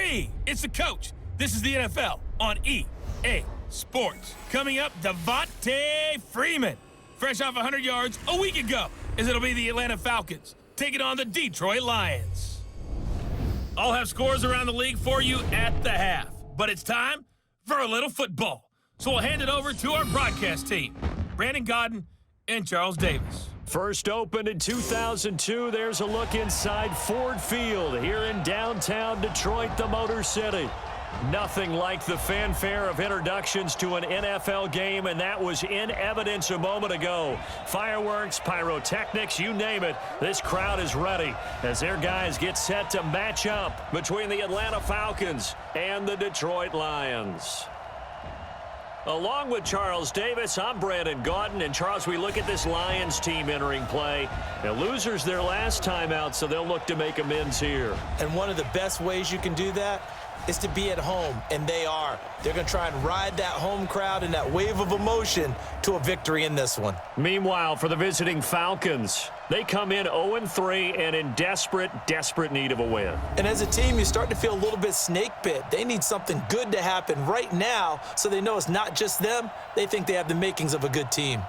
Hey, it's the coach. This is the NFL on EA Sports. Coming up, Devontae Freeman, fresh off 100 yards a week ago, as it'll be the Atlanta Falcons taking on the Detroit Lions. I'll have scores around the league for you at the half, but it's time for a little football. So we'll hand it over to our broadcast team, Brandon Godden and Charles Davis. First opened in 2002, there's a look inside Ford Field here in downtown Detroit, the Motor City. Nothing like the fanfare of introductions to an NFL game, and that was in evidence a moment ago. Fireworks, pyrotechnics, you name it. This crowd is ready as their guys get set to match up between the Atlanta Falcons and the Detroit Lions. Along with Charles Davis, I'm Brandon Godden. And Charles, we look at this Lions team entering play. Now, losers their last time out, so they'll look to make amends here. And one of the best ways you can do that is to be at home, and they are. They're going to try and ride that home crowd and that wave of emotion to a victory in this one. Meanwhile, for the visiting Falcons, they come in 0-3 and in desperate need of a win. And as a team, you start to feel a little bit snake bit. They need something good to happen right now so they know it's not just them. They think they have the makings of a good team.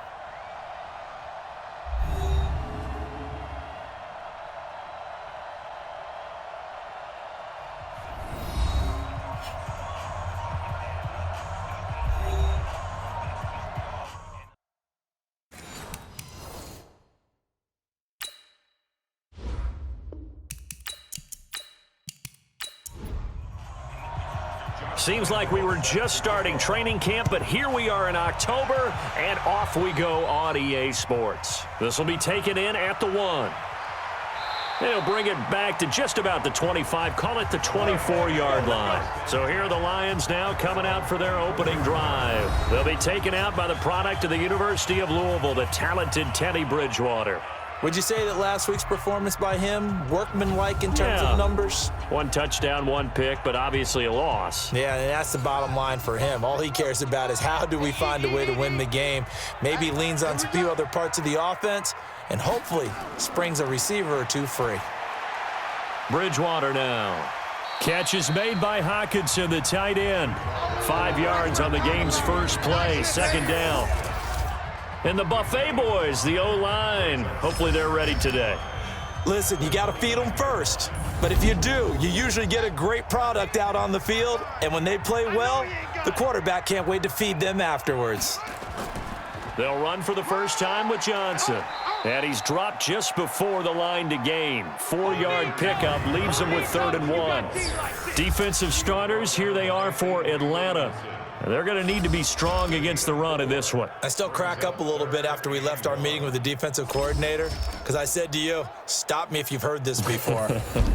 Seems like we were just starting training camp, but here we are in October, and off we go on EA Sports. This will be taken in at the 1. They'll bring it back to just about the 25, call it the 24-yard line. So here are the Lions now coming out for their opening drive. They'll be taken out by the product of the University of Louisville, the talented Teddy Bridgewater. Would you say that last week's performance by him, workmanlike in terms of numbers? 1 touchdown, 1 pick, but obviously a loss. Yeah, and that's the bottom line for him. All he cares about is how do we find a way to win the game. Maybe leans on a few other parts of the offense, and hopefully springs a receiver or two free. Bridgewater now. Catch is made by Hawkinson, the tight end. 5 yards on the game's first play, second down. And the Buffet boys, the O-line, hopefully they're ready today. Listen, you got to feed them first. But if you do, you usually get a great product out on the field. And when they play well, the quarterback can't wait to feed them afterwards. They'll run for the first time with Johnson. And he's dropped just before the line to gain. 4-yard pickup leaves him with 3rd and 1. Defensive starters, here they are for Atlanta. They're going to need to be strong against the run in this one. I still crack up a little bit after we left our meeting with the defensive coordinator because I said to you, stop me if you've heard this before.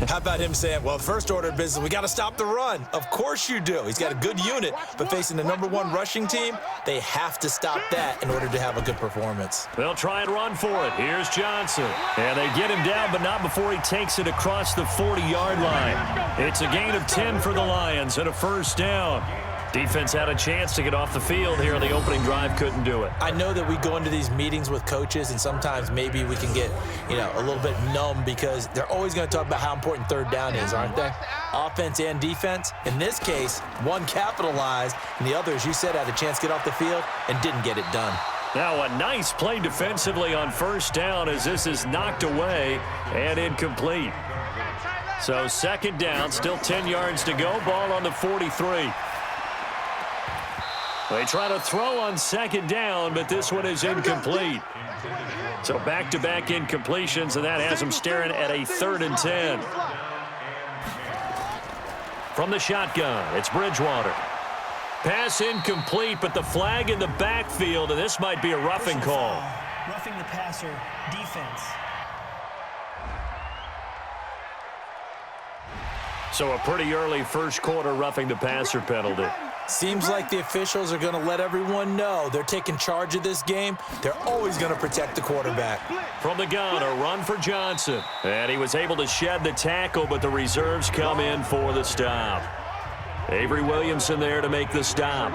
How about him saying, well, first order of business, we got to stop the run. Of course you do. He's got a good unit, but facing the #1 rushing team, they have to stop that in order to have a good performance. They'll try and run for it. Here's Johnson. And they get him down, but not before he takes it across the 40-yard line. It's a gain of 10 for the Lions and a first down. Defense had a chance to get off the field here on the opening drive, couldn't do it. I know that we go into these meetings with coaches, and sometimes maybe we can get, a little bit numb because they're always going to talk about how important 3rd down is, aren't they? Offense and defense. In this case, one capitalized, and the other, as you said, had a chance to get off the field and didn't get it done. Now a nice play defensively on first down as this is knocked away and incomplete. So 2nd down, still 10 yards to go, ball on the 43. They try to throw on 2nd down, but this one is incomplete. So back-to-back incompletions, and that has them staring at a 3rd and 10. From the shotgun, it's Bridgewater. Pass incomplete, but the flag in the backfield, and this might be a roughing call. Roughing the passer, defense. So a pretty early first quarter roughing the passer penalty. Seems like the officials are going to let everyone know they're taking charge of this game. They're always going to protect the quarterback. From the gun, a run for Johnson. And he was able to shed the tackle, but the reserves come in for the stop. Avery Williamson there to make the stop.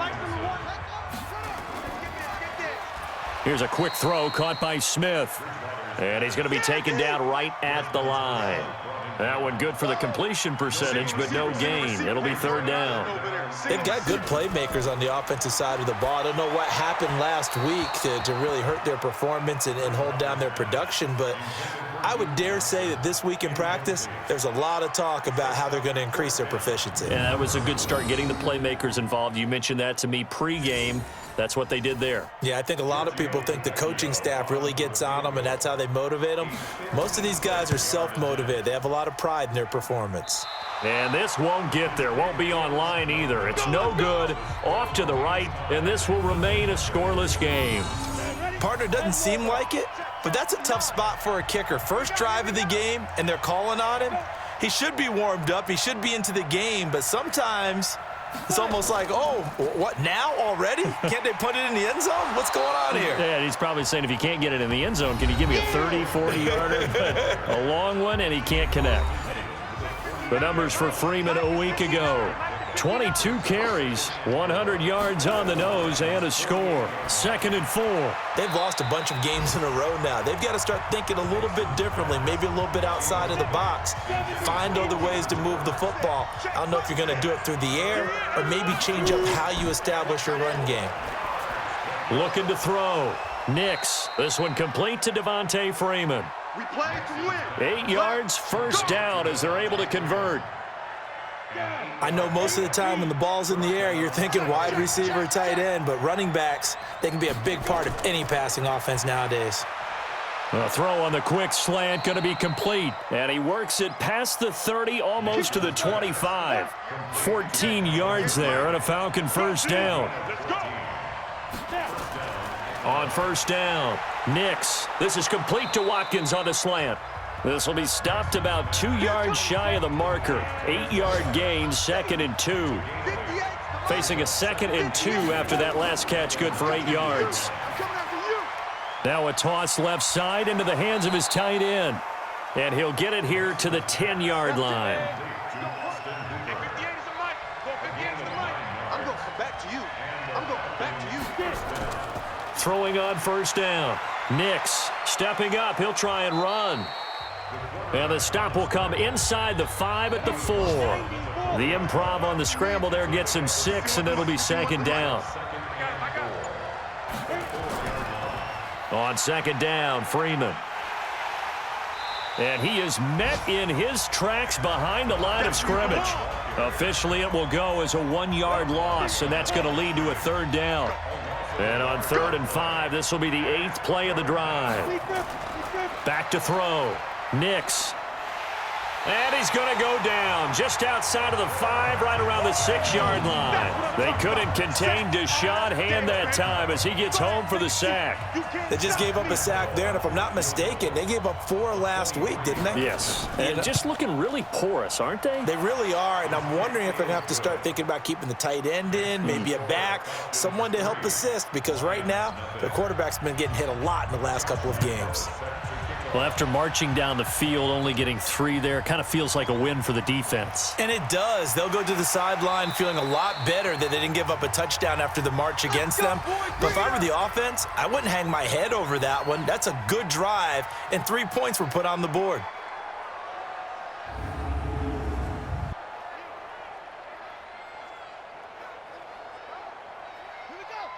Here's a quick throw caught by Smith. And he's going to be taken down right at the line. That one good for the completion percentage, but no gain. It'll be third down. They've got good playmakers on the offensive side of the ball. I don't know what happened last week to really hurt their performance and hold down their production, but I would dare say that this week in practice, there's a lot of talk about how they're going to increase their proficiency. And that was a good start getting the playmakers involved. You mentioned that to me pregame. That's what they did there. Yeah, I think a lot of people think the coaching staff really gets on them, and that's how they motivate them. Most of these guys are self-motivated. They have a lot of pride in their performance. And this won't get there. Won't be online either. It's no good. Off to the right, and this will remain a scoreless game. Partner, doesn't seem like it, but that's a tough spot for a kicker. First drive of the game, and they're calling on him. He should be warmed up. He should be into the game, but sometimes it's almost like, oh, what, now already? Can't they put it in the end zone? What's going on here? Yeah, he's probably saying if you can't get it in the end zone, can you give me a 30, 40-yarder? A long one, and he can't connect. The numbers for Freeman a week ago. 22 carries, 100 yards on the nose, and a score. 2nd and 4. They've lost a bunch of games in a row now. They've got to start thinking a little bit differently, maybe a little bit outside of the box. Find other ways to move the football. I don't know if you're going to do it through the air or maybe change up how you establish your run game. Looking to throw. Nix. This one complete to Devontae Freeman. We play to win. 8 yards, first down as they're able to convert. I know most of the time when the ball's in the air, you're thinking wide receiver, tight end, but running backs, they can be a big part of any passing offense nowadays. A throw on the quick slant going to be complete, and he works it past the 30, almost to the 25. 14 yards there and a Falcon first down. On first down, Nix. This is complete to Watkins on the slant. This will be stopped about 2 yards shy of the marker. 8-yard gain, 2nd and 2. Facing a 2nd and 2 after that last catch, good for 8 yards. Now a toss left side into the hands of his tight end. And he'll get it here to the 10-yard line. I'm going to come back to you. I'm going to come back to you. Throwing on first down. Nix stepping up. He'll try and run. And the stop will come inside the 5 at the 4. The improv on the scramble there gets him 6, and it'll be 2nd down. On 2nd down, Freeman. And he is met in his tracks behind the line of scrimmage. Officially, it will go as a 1-yard loss, and that's going to lead to a 3rd down. And on 3rd and 5, this will be the 8th play of the drive. Back to throw. Nix. And he's going to go down just outside of the 5, right around the 6-yard line. They couldn't contain Deshaun Hand that time as he gets home for the sack. They just gave up a sack there, and if I'm not mistaken, they gave up 4 last week, didn't they? Yes. And just looking really porous, aren't they? They really are, and I'm wondering if they're going to have to start thinking about keeping the tight end in, maybe a back, someone to help assist, because right now, the quarterback's been getting hit a lot in the last couple of games. Well, after marching down the field, only getting 3 there, kind of feels like a win for the defense. And it does. They'll go to the sideline feeling a lot better that they didn't give up a touchdown after the march against them. But if I were the offense, I wouldn't hang my head over that one. That's a good drive, and 3 points were put on the board.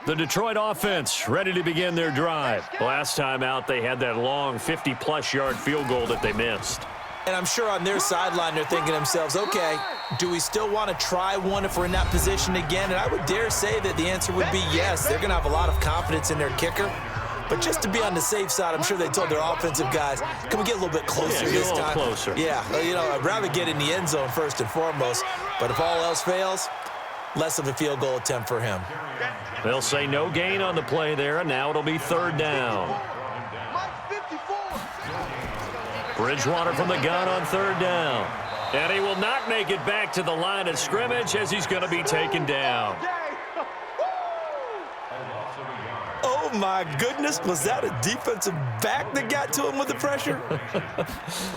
The Detroit offense ready to begin their drive. Last time out, they had that long 50-plus yard field goal that they missed. And I'm sure on their sideline, they're thinking to themselves, okay, do we still want to try one if we're in that position again? And I would dare say that the answer would be yes. They're going to have a lot of confidence in their kicker. But just to be on the safe side, I'm sure they told their offensive guys, can we get a little bit closer this time? A little closer. Yeah, you know, I'd rather get in the end zone first and foremost. But if all else fails, less of a field goal attempt for him. They'll say no gain on the play there, and now it'll be 3rd down. Bridgewater from the gun on 3rd down. And he will not make it back to the line of scrimmage as he's going to be taken down. Oh, my goodness. Was that a defensive back that got to him with the pressure?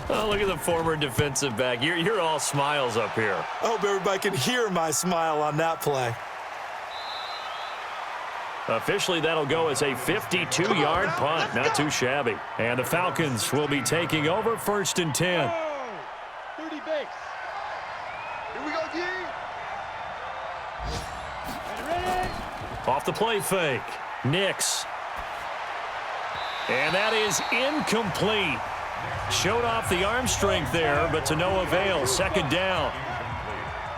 Oh, look at the former defensive back. You're all smiles up here. I hope everybody can hear my smile on that play. Officially, that'll go as a 52-yard punt. Not too shabby. And the Falcons will be taking over 1st and 10. 30 base. Here we go, G. Ready? Off the play fake. Nix. And that is incomplete. Showed off the arm strength there, but to no avail. 2nd down.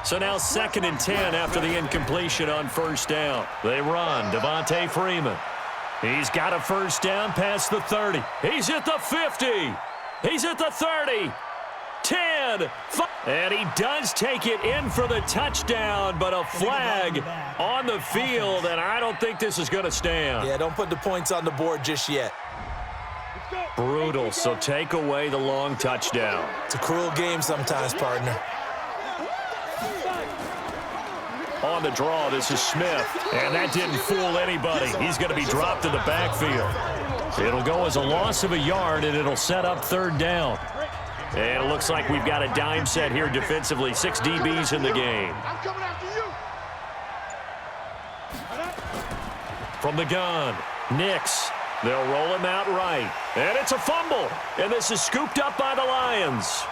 So now 2nd and 10 after the incompletion on 1st down. They run. Devontae Freeman. He's got a 1st down past the 30. He's at the 50. He's at the 30. 10. And he does take it in for the touchdown, but a flag on the field, and I don't think this is going to stand. Yeah, don't put the points on the board just yet. Brutal, so take away the long touchdown. It's a cruel game sometimes, partner. On the draw, this is Smith, and that didn't fool anybody. He's going to be dropped in the backfield. It'll go as a loss of a yard, and it'll set up 3rd down. And it looks like we've got a dime set here defensively. 6 DBs in the game. I'm coming after you. From the gun, Nix. They'll roll him out right. And it's a fumble. And this is scooped up by the Lions.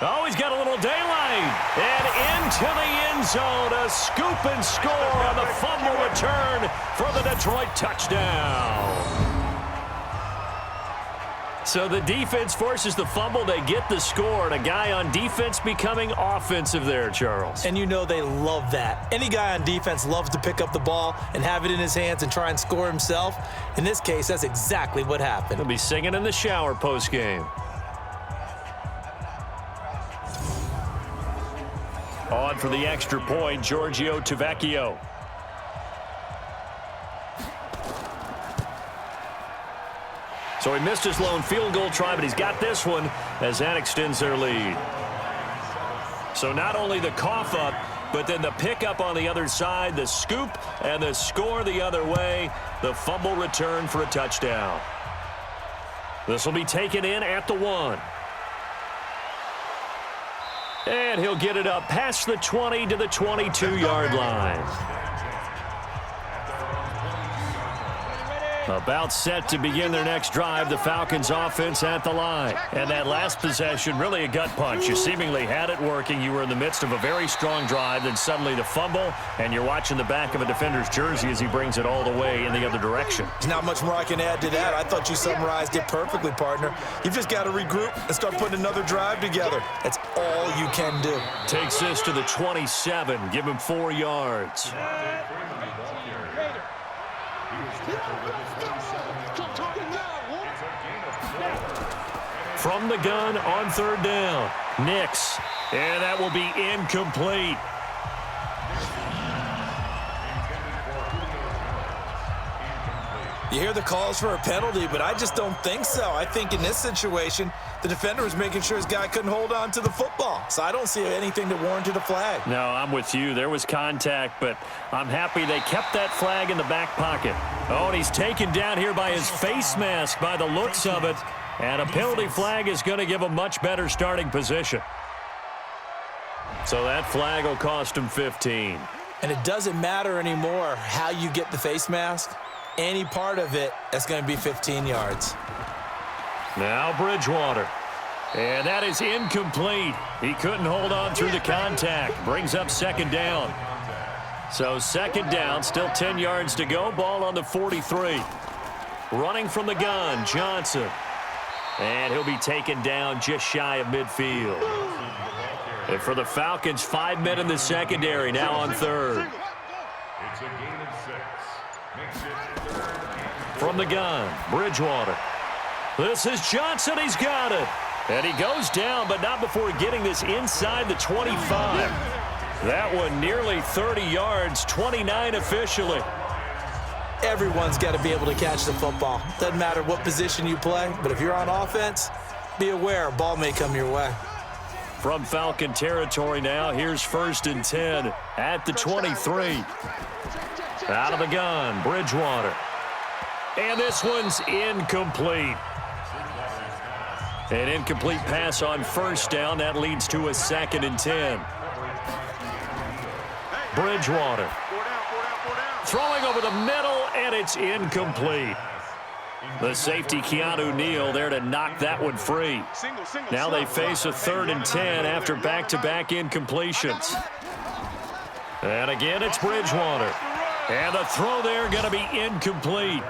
Oh, he's got a little daylight. And into the end zone. A scoop and score on the fumble return for the Detroit touchdown. So the defense forces the fumble. They get the score. And a guy on defense becoming offensive there, Charles. And you know they love that. Any guy on defense loves to pick up the ball and have it in his hands and try and score himself. In this case, that's exactly what happened. He'll be singing in the shower postgame. On for the extra point, Giorgio Tavecchio. So he missed his lone field goal try, but he's got this one as that extends their lead. So not only the cough up, but then the pickup on the other side, the scoop, and the score the other way. The fumble return for a touchdown. This will be taken in at the 1. And he'll get it up past the 20 to the 22-yard line. About set to begin their next drive, the Falcons offense at the line. And that last possession, really a gut punch. You seemingly had it working. You were in the midst of a very strong drive, then suddenly the fumble, and you're watching the back of a defender's jersey as he brings it all the way in the other direction. There's not much more I can add to that. I thought you summarized it perfectly, partner. You've just got to regroup and start putting another drive together. That's all you can do. Takes this to the 27. Give him 4 yards. From the gun on 3rd down, Nix. And that will be incomplete. You hear the calls for a penalty, but I just don't think so. I think in this situation, the defender was making sure his guy couldn't hold on to the football. So I don't see anything that warranted a flag. No, I'm with you. There was contact, but I'm happy they kept that flag in the back pocket. Oh, and he's taken down here by his face mask by the looks of it. And a penalty flag is going to give a much better starting position. So that flag will cost him 15. And it doesn't matter anymore how you get the face mask. Any part of it, that's going to be 15 yards. Now Bridgewater. And that is incomplete. He couldn't hold on through the contact. Brings up 2nd down. So 2nd down, still 10 yards to go. Ball on the 43. Running from the gun, Johnson. And he'll be taken down just shy of midfield. And for the Falcons, 5 men in the secondary, now on 3rd. It's a gain of 6. From the gun, Bridgewater. This is Johnson. He's got it. And he goes down, but not before getting this inside the 25. That one nearly 30 yards, 29 officially. Everyone's got to be able to catch the football. Doesn't matter what position you play, but if you're on offense, be aware a ball may come your way. From Falcon territory now, here's 1st and 10 at the 23. Out of the gun, Bridgewater. And this one's incomplete. An incomplete pass on 1st down. That leads to a 2nd and 10. Bridgewater. Throwing over the middle, and it's incomplete. The safety, Keanu Neal, there to knock that one free. Now they face a 3rd and 10 after back-to-back incompletions. And again, it's Bridgewater. And the throw there going to be incomplete.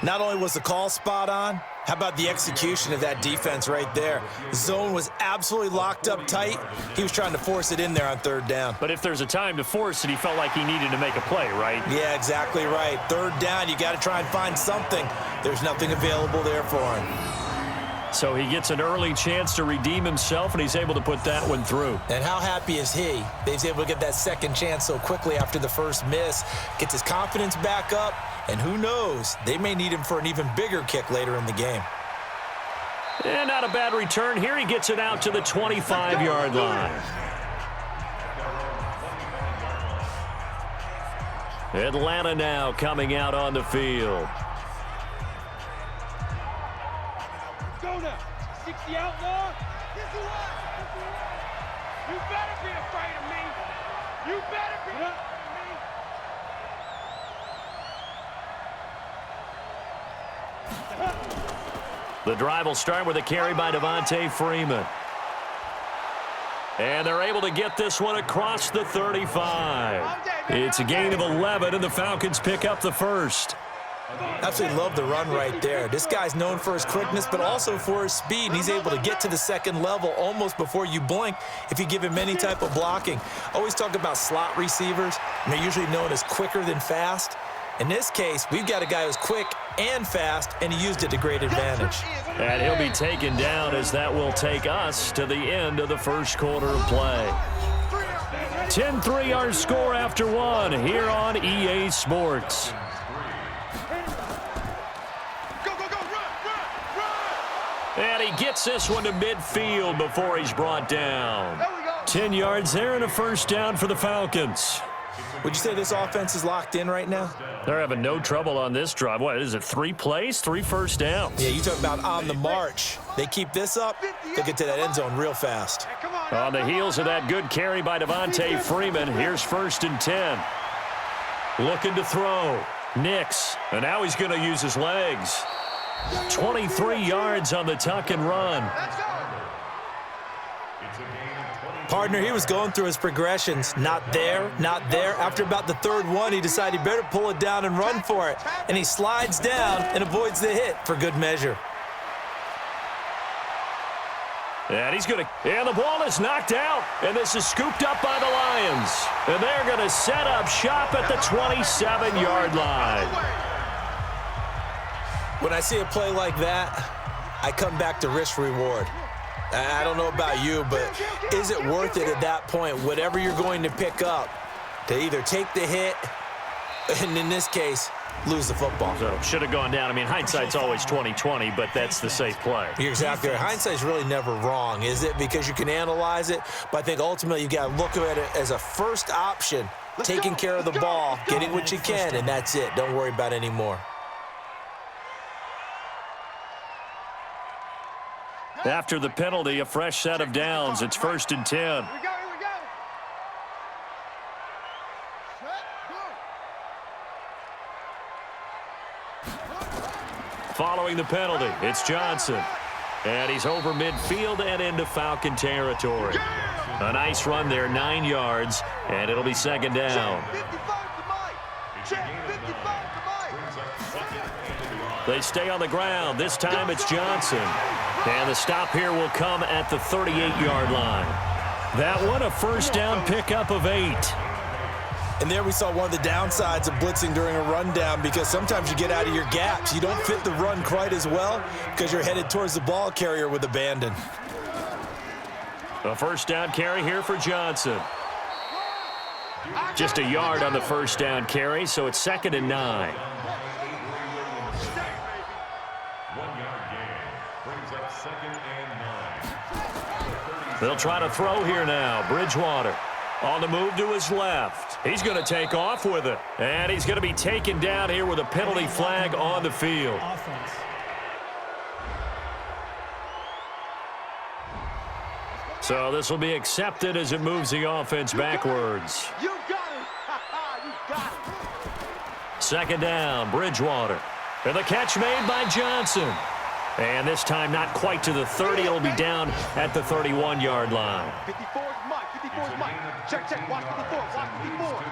Not only was the call spot on, how about the execution of that defense right there? The zone was absolutely locked up tight. He was trying to force it in there on 3rd down. But if there's a time to force it, he felt like he needed to make a play, right? Yeah, exactly right. 3rd down, you got to try and find something. There's nothing available there for him. So he gets an early chance to redeem himself, and he's able to put that one through. And how happy is he that he's able to get that second chance so quickly after the first miss, gets his confidence back up, and who knows, they may need him for an even bigger kick later in the game. And not a bad return here. He gets it out to the 25-yard line. Atlanta now coming out on the field. Go now. 60 outlaw. You better be afraid of me. You better be afraid of me. The drive will start with a carry by Devontae Freeman. And they're able to get this one across the 35. It's a gain of 11, and the Falcons pick up the first. Absolutely love the run right there. This guy's known for his quickness, but also for his speed. And he's able to get to the second level almost before you blink if you give him any type of blocking. Always talk about slot receivers, and they're usually known as quicker than fast. In this case, we've got a guy who's quick and fast, and he used it to great advantage. And he'll be taken down as that will take us to the end of the first quarter of play. 10-3 our score after one here on EA Sports. And he gets this one to midfield before he's brought down. 10 yards there and a first down for the Falcons. Would you say this offense is locked in right now? They're having no trouble on this drive. What is it, 3 plays, 3 first downs? Yeah, you talk about on the march. They keep this up, they'll get to that end zone real fast. On the heels of that good carry by Devontae Freeman, here's 1st and 10. Looking to throw. Nix, and now he's going to use his legs. 23 yards on the tuck and run. Partner, he was going through his progressions. Not there, not there. After about the 3rd one, he decided he better pull it down and run for it. And he slides down and avoids the hit for good measure. And he's going to, and the ball is knocked out. And this is scooped up by the Lions. And they're going to set up shop at the 27-yard line. When I see a play like that, I come back to risk-reward. I don't know about you, but is it worth it at that point, whatever you're going to pick up, to either take the hit, and in this case, lose the football? So should have gone down. I mean, hindsight's always 20/20, but that's the safe play. You're exactly right. Hindsight's really never wrong, is it? Because you can analyze it, but I think ultimately you got to look at it as a first option, taking care of the ball, getting what you can, and that's it. Don't worry about it anymore. After the penalty, a fresh set of downs. It's 1st and 10. Here we go. Following the penalty, it's Johnson. And he's over midfield and into Falcon territory. A nice run there, 9 yards, and it'll be 2nd down. They stay on the ground. This time it's Johnson. And the stop here will come at the 38-yard line. That one, a first down pickup of 8. And there we saw one of the downsides of blitzing during a rundown, because sometimes you get out of your gaps. You don't fit the run quite as well because you're headed towards the ball carrier with abandon. A first down carry here for Johnson. Just a yard on the first down carry, so it's 2nd and 9. They'll try to throw here now. Bridgewater on the move to his left. He's going to take off with it. And he's going to be taken down here with a penalty flag on the field. So this will be accepted as it moves the offense backwards. You got it. You got it. Second down, Bridgewater. And the catch made by Johnson. And this time not quite to the 30. It'll be down at the 31-yard line. 54 is Mike. 54 is Mike. Check. Watch 54. Watch 54.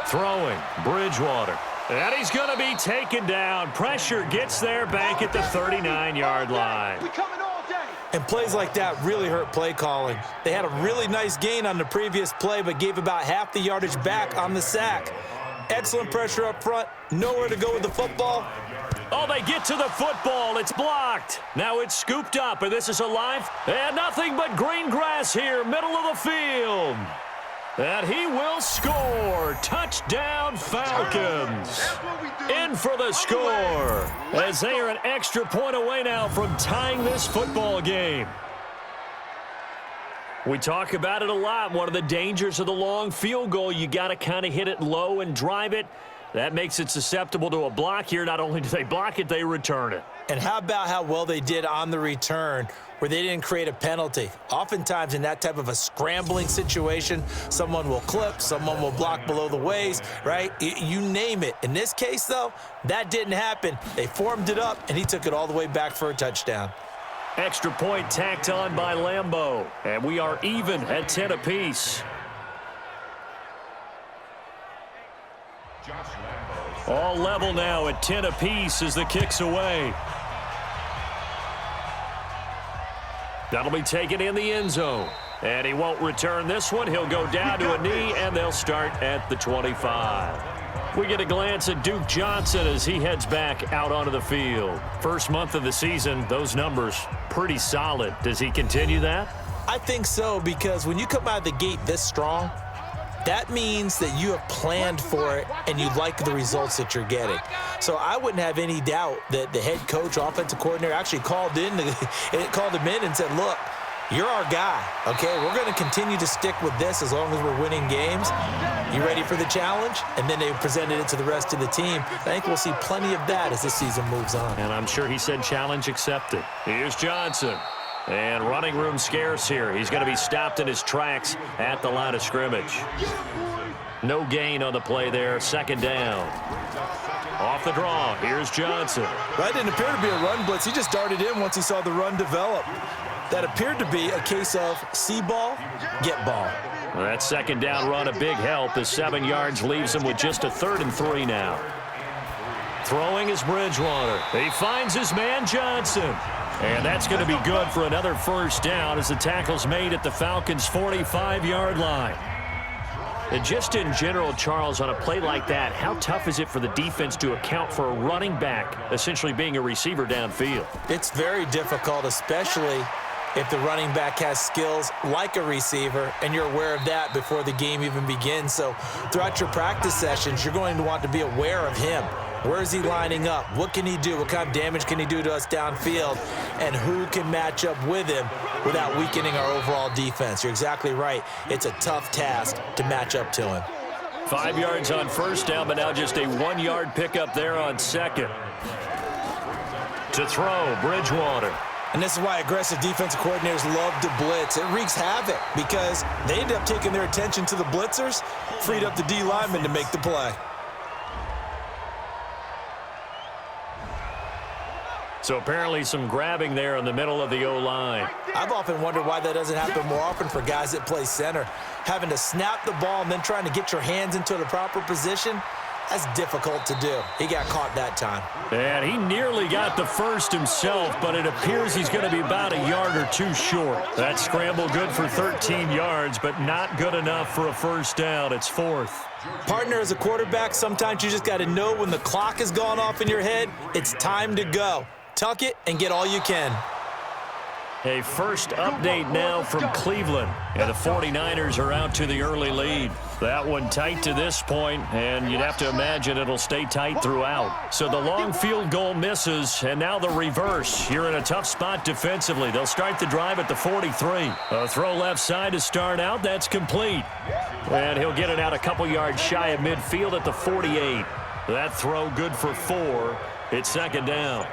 Throwing, Bridgewater. And he's going to be taken down. Pressure gets there back at the 39-yard line. We coming all day. And plays like that really hurt play calling. They had a really nice gain on the previous play, but gave about half the yardage back on the sack. Excellent pressure up front. Nowhere to go with the football. Oh, they get to the football. It's blocked. Now it's scooped up, and this is alive. And nothing but green grass here, middle of the field. And he will score. Touchdown, Falcons. In for the score, as they are an extra point away now from tying this football game. We talk about it a lot. One of the dangers of the long field goal, you got to kind of hit it low and drive it. That makes it susceptible to a block here. Not only do they block it, they return it. And how about how well they did on the return where they didn't create a penalty? Oftentimes in that type of a scrambling situation, someone will clip, someone will block below the waist, right? You name it. In this case, though, that didn't happen. They formed it up, and he took it all the way back for a touchdown. Extra point tacked on by Lambeau. And we are even at 10 apiece. All level now at 10 apiece as the kick's away. That'll be taken in the end zone. And he won't return this one. He'll go down to a knee, and they'll start at the 25. We get a glance at Duke Johnson as he heads back out onto the field. First month of the season, those numbers pretty solid. Does he continue that? I think so, because when you come out of the gate this strong, that means that you have planned for it and you like the results that you're getting. So I wouldn't have any doubt that the head coach, offensive coordinator, actually called him in and said, look, you're our guy, okay? We're going to continue to stick with this as long as we're winning games. You ready for the challenge? And then they presented it to the rest of the team. I think we'll see plenty of that as this season moves on. And I'm sure he said challenge accepted. Here's Johnson. And running room scarce here. He's going to be stopped in his tracks at the line of scrimmage. No gain on the play there. Second down. Off the draw. Here's Johnson. That didn't appear to be a run blitz. He just darted in once he saw the run develop. That appeared to be a case of see ball, get ball. That second down run a big help as 7 yards leaves him with just a 3rd and 3 now. Throwing is Bridgewater. He finds his man Johnson. And that's going to be good for another first down as the tackle's made at the Falcons' 45-yard line. And just in general, Charles, on a play like that, how tough is it for the defense to account for a running back essentially being a receiver downfield? It's very difficult, especially if the running back has skills like a receiver and you're aware of that before the game even begins. So throughout your practice sessions, you're going to want to be aware of him. Where is he lining up? What can he do? What kind of damage can he do to us downfield? And who can match up with him without weakening our overall defense? You're exactly right. It's a tough task to match up to him. 5 yards on first down, but now just a 1-yard pickup there on second. To throw, Bridgewater. And this is why aggressive defensive coordinators love to blitz. It wreaks havoc because they end up taking their attention to the blitzers, freed up the D lineman to make the play. So apparently some grabbing there in the middle of the O-line. I've often wondered why that doesn't happen more often for guys that play center. Having to snap the ball and then trying to get your hands into the proper position, that's difficult to do. He got caught that time. And he nearly got the first himself, but it appears he's going to be about a yard or two short. That scramble good for 13 yards, but not good enough for a first down. It's 4th. Partner, as a quarterback, sometimes you just got to know when the clock has gone off in your head, it's time to go. Tuck it and get all you can. A first update now from Cleveland. And the 49ers are out to the early lead. That one tight to this point, and you'd have to imagine it'll stay tight throughout. So the long field goal misses, and now the reverse. You're in a tough spot defensively. They'll start the drive at the 43. A throw left side to start out. That's complete. And he'll get it out a couple yards shy of midfield at the 48. That throw good for 4. It's second down.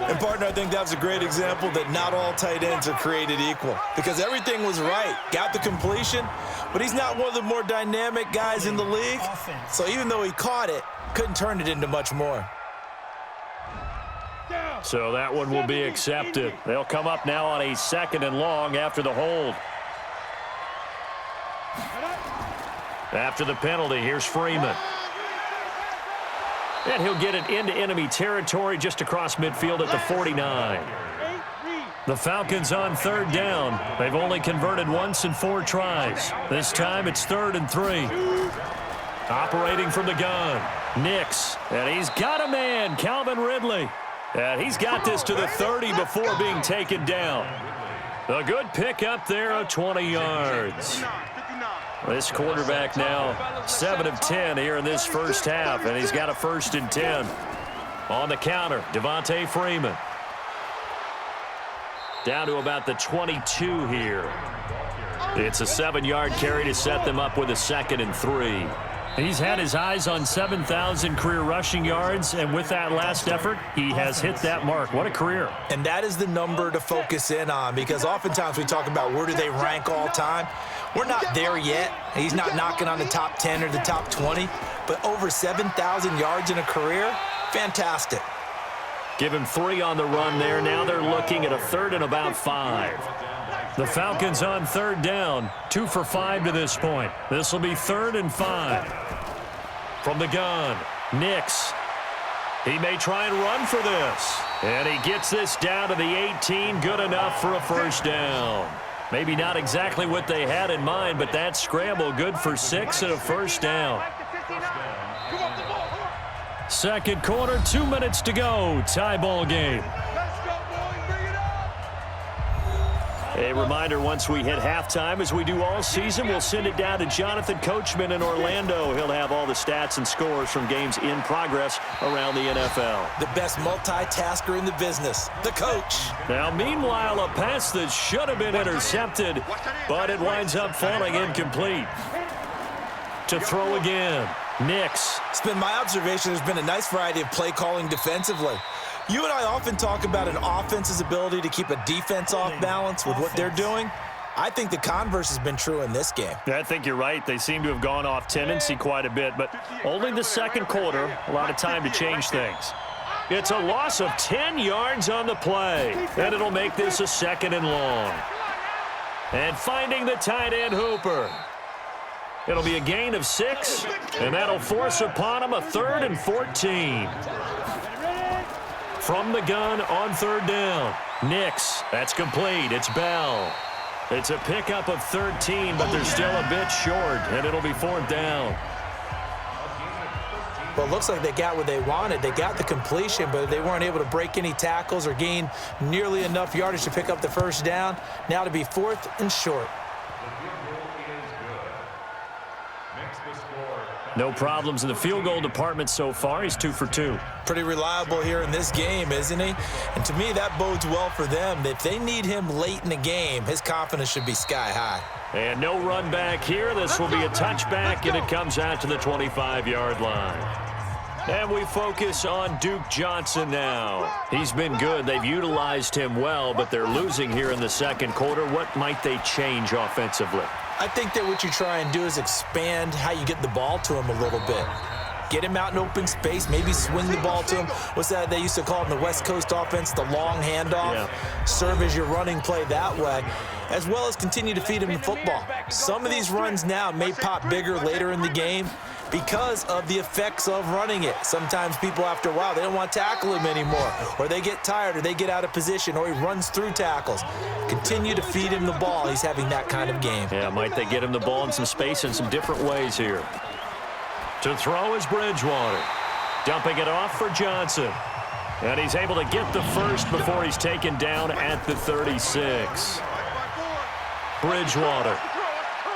And, partner, I think that was a great example that not all tight ends are created equal because everything was right. Got the completion, but he's not one of the more dynamic guys in the league. So even though he caught it, couldn't turn it into much more. So that one will be accepted. They'll come up now on a 2nd and long after the hold. After the penalty, here's Freeman. And he'll get it into enemy territory just across midfield at the 49. The Falcons on 3rd down. They've only converted once in 4 tries. This time it's 3rd and 3. Operating from the gun, Nix. And he's got a man, Calvin Ridley. And he's got this to the 30 before being taken down. A good pick up there of 20 yards. This quarterback now 7 of 10 here in this first half, and he's got a 1st and 10. On the counter, Devontae Freeman. Down to about the 22 here. It's a 7-yard carry to set them up with a 2nd and 3. He's had his eyes on 7,000 career rushing yards, and with that last effort, he has hit that mark. What a career. And that is the number to focus in on because oftentimes we talk about where do they rank all time. We're not there yet. He's not knocking on the top 10 or the top 20, but over 7,000 yards in a career, fantastic. Give him 3 on the run there. Now they're looking at a 3rd and about 5. The Falcons on 3rd down, 2 for 5 to this point. This will be 3rd and 5. From the gun, Nix. He may try and run for this. And he gets this down to the 18, good enough for a 1st down. Maybe not exactly what they had in mind, but that scramble good for 6 and a 1st down. 2nd quarter, 2 minutes to go. Tie ball game. A reminder, once we hit halftime, as we do all season, we'll send it down to Jonathan Coachman in Orlando. He'll have all the stats and scores from games in progress around the NFL. The best multitasker in the business, the coach. Now, meanwhile, a pass that should have been intercepted, but it winds up falling incomplete. To throw again, Nix. It's been my observation there's been a nice variety of play calling defensively. You and I often talk about an offense's ability to keep a defense off balance with what they're doing. I think the converse has been true in this game. I think you're right. They seem to have gone off tendency quite a bit, but only the 2nd quarter, a lot of time to change things. It's a loss of 10 yards on the play, and it'll make this a 2nd and long. And finding the tight end Hooper. It'll be a gain of 6, and that'll force upon him a 3rd and 14. From the gun on 3rd down. Nix. That's complete. It's Bell. It's a pickup of 13, but they're still a bit short, and it'll be 4th down. Well, it looks like they got what they wanted. They got the completion, but they weren't able to break any tackles or gain nearly enough yardage to pick up the 1st down. Now to be 4th and short. No problems in the field goal department so far. He's 2 for 2. Pretty reliable here in this game, isn't he? And to me, that bodes well for them. If they need him late in the game, his confidence should be sky high. And no run back here. This will be a touchback, and it comes out to the 25-yard line. And we focus on Duke Johnson now. He's been good. They've utilized him well, but they're losing here in the 2nd quarter. What might they change offensively? I think that what you try and do is expand how you get the ball to him a little bit. Get him out in open space, maybe swing the ball to him. What's that they used to call in the West Coast offense, the long handoff? Yeah. Serve as your running play that way, as well as continue to feed him the football. Some of these runs now may pop bigger later in the game because of the effects of running it. Sometimes people, after a while, they don't want to tackle him anymore, or they get tired, or they get out of position, or he runs through tackles. Continue to feed him the ball. He's having that kind of game. Yeah, might they get him the ball in some space in some different ways here. To throw is Bridgewater. Dumping it off for Johnson. And he's able to get the 1st before he's taken down at the 36. Bridgewater.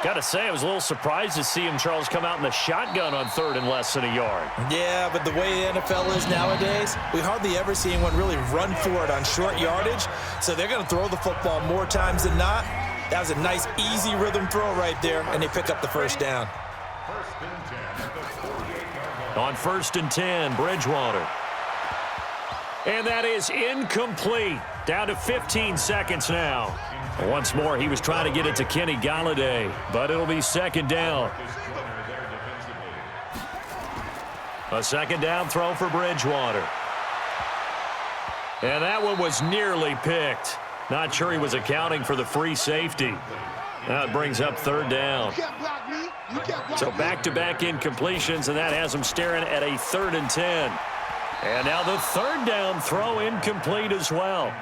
Got to say, I was a little surprised to see him, Charles, come out in the shotgun on 3rd and less than a yard. Yeah, but the way the NFL is nowadays, we hardly ever see anyone really run for it on short yardage. So they're going to throw the football more times than not. That was a nice, easy rhythm throw right there, and they pick up the 1st down. On 1st and 10, Bridgewater. And that is incomplete. Down to 15 seconds now. Once more, he was trying to get it to Kenny Golladay, but it'll be second down. A second down throw for Bridgewater. And that one was nearly picked. Not sure he was accounting for the free safety. That brings up third down. So back-to-back incompletions, and that has him staring at a 3rd and 10. And now the third down throw incomplete as well.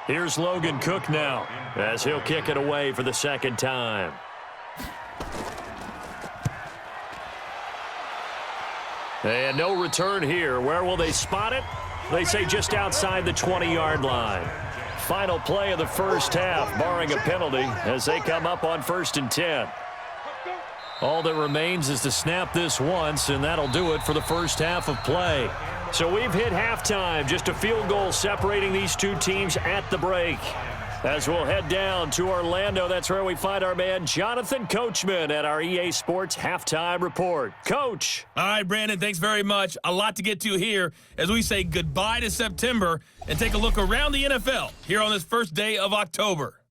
Here's Logan Cook now as he'll kick it away for the second time. And no return here. Where will they spot it? They say just outside the 20-yard line. Final play of the first half, barring a penalty, as they come up on 1st and 10. All that remains is to snap this once, and that'll do it for the first half of play. So we've hit halftime, just a field goal separating these two teams at the break. As we'll head down to Orlando, that's where we find our man Jonathan Coachman at our EA Sports Halftime Report. Coach. All right, Brandon, thanks very much. A lot to get to here as we say goodbye to September and take a look around the NFL here on this first day of October.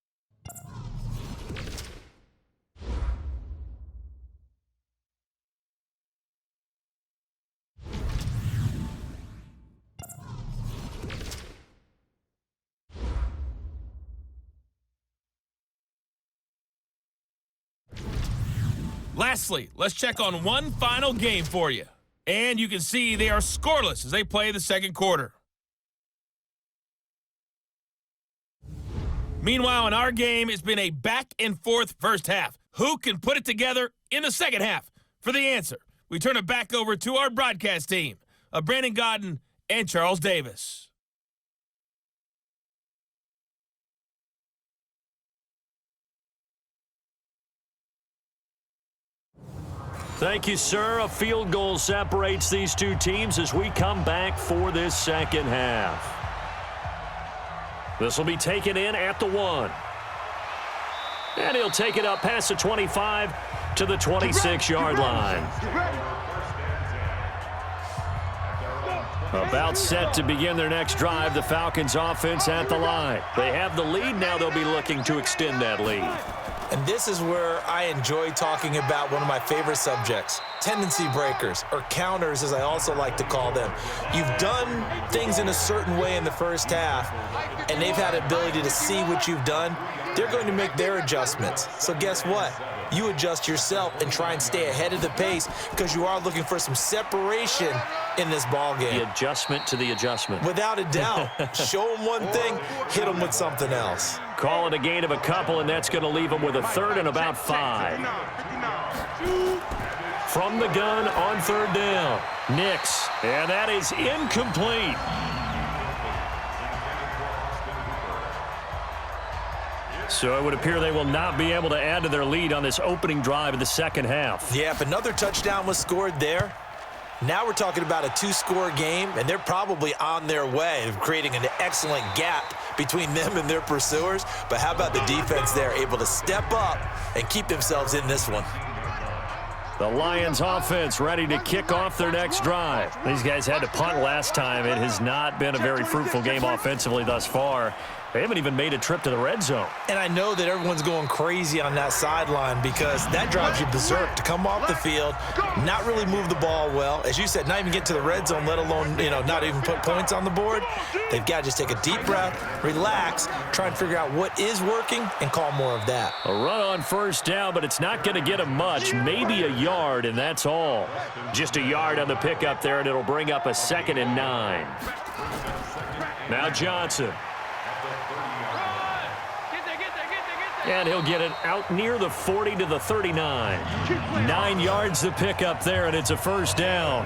Lastly, let's check on one final game for you. And you can see they are scoreless as they play the second quarter. Meanwhile, in our game, it's been a back-and-forth first half. Who can put it together in the second half? For the answer, we turn it back over to our broadcast team of Brandon Godden and Charles Davis. Thank you, sir. A field goal separates these two teams as we come back for this second half. This will be taken in at the 1. And he'll take it up past the 25 to the 26-yard line. About set to begin their next drive, the Falcons offense at the line. They have the lead. Now they'll be looking to extend that lead. And this is where I enjoy talking about one of my favorite subjects, tendency breakers, or counters as I also like to call them. You've done things in a certain way in the first half, and they've had the ability to see what you've done. They're going to make their adjustments. So guess what? You adjust yourself and try and stay ahead of the pace because you are looking for some separation in this ball game. The adjustment to the adjustment. Without a doubt. Show them one thing, hit them with something else. Call it a gain of a couple, and that's going to leave them with a 3rd and about 5. From the gun on 3rd down, Nix, and that is incomplete. So it would appear they will not be able to add to their lead on this opening drive of the second half. Yeah, if another touchdown was scored there, now we're talking about a 2-score game, and they're probably on their way of creating an excellent gap between them and their pursuers. But how about the defense there, able to step up and keep themselves in this one? The Lions offense ready to kick off their next drive. These guys had to punt last time. It has not been a very fruitful game offensively thus far. They haven't even made a trip to the red zone. And I know that everyone's going crazy on that sideline because that drives you berserk to come off the field, not really move the ball well. As you said, not even get to the red zone, let alone, not even put points on the board. They've got to just take a deep breath, relax, try and figure out what is working and call more of that. A run on 1st down, but it's not going to get them much. Maybe a yard, and that's all. Just a yard on the pickup there, and it'll bring up a 2nd and 9. Now Johnson. And he'll get it out near the 40 to the 39. 9 yards the pickup there, and it's a 1st down.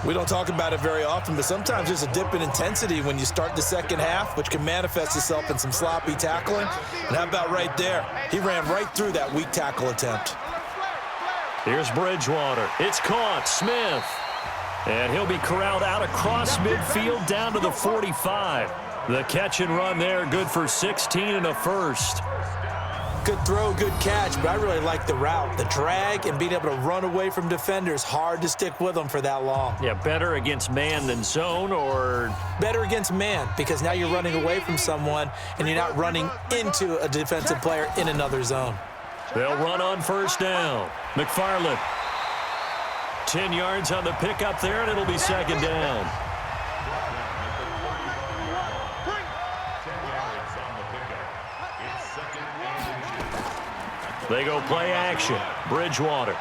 We don't talk about it very often, but sometimes there's a dip in intensity when you start the second half, which can manifest itself in some sloppy tackling. And how about right there? He ran right through that weak tackle attempt. Here's Bridgewater. It's caught. Smith. And he'll be corralled out across midfield down to the 45. The catch and run there, good for 16 and a 1st. Good throw, good catch, but I really like the route. The drag and being able to run away from defenders, hard to stick with them for that long. Yeah, better against man than zone, or? Better against man, because now you're running away from someone and you're not running into a defensive player in another zone. They'll run on first down. McFarland. 10 yards on the pickup there, and it'll be second down. They go play action. Bridgewater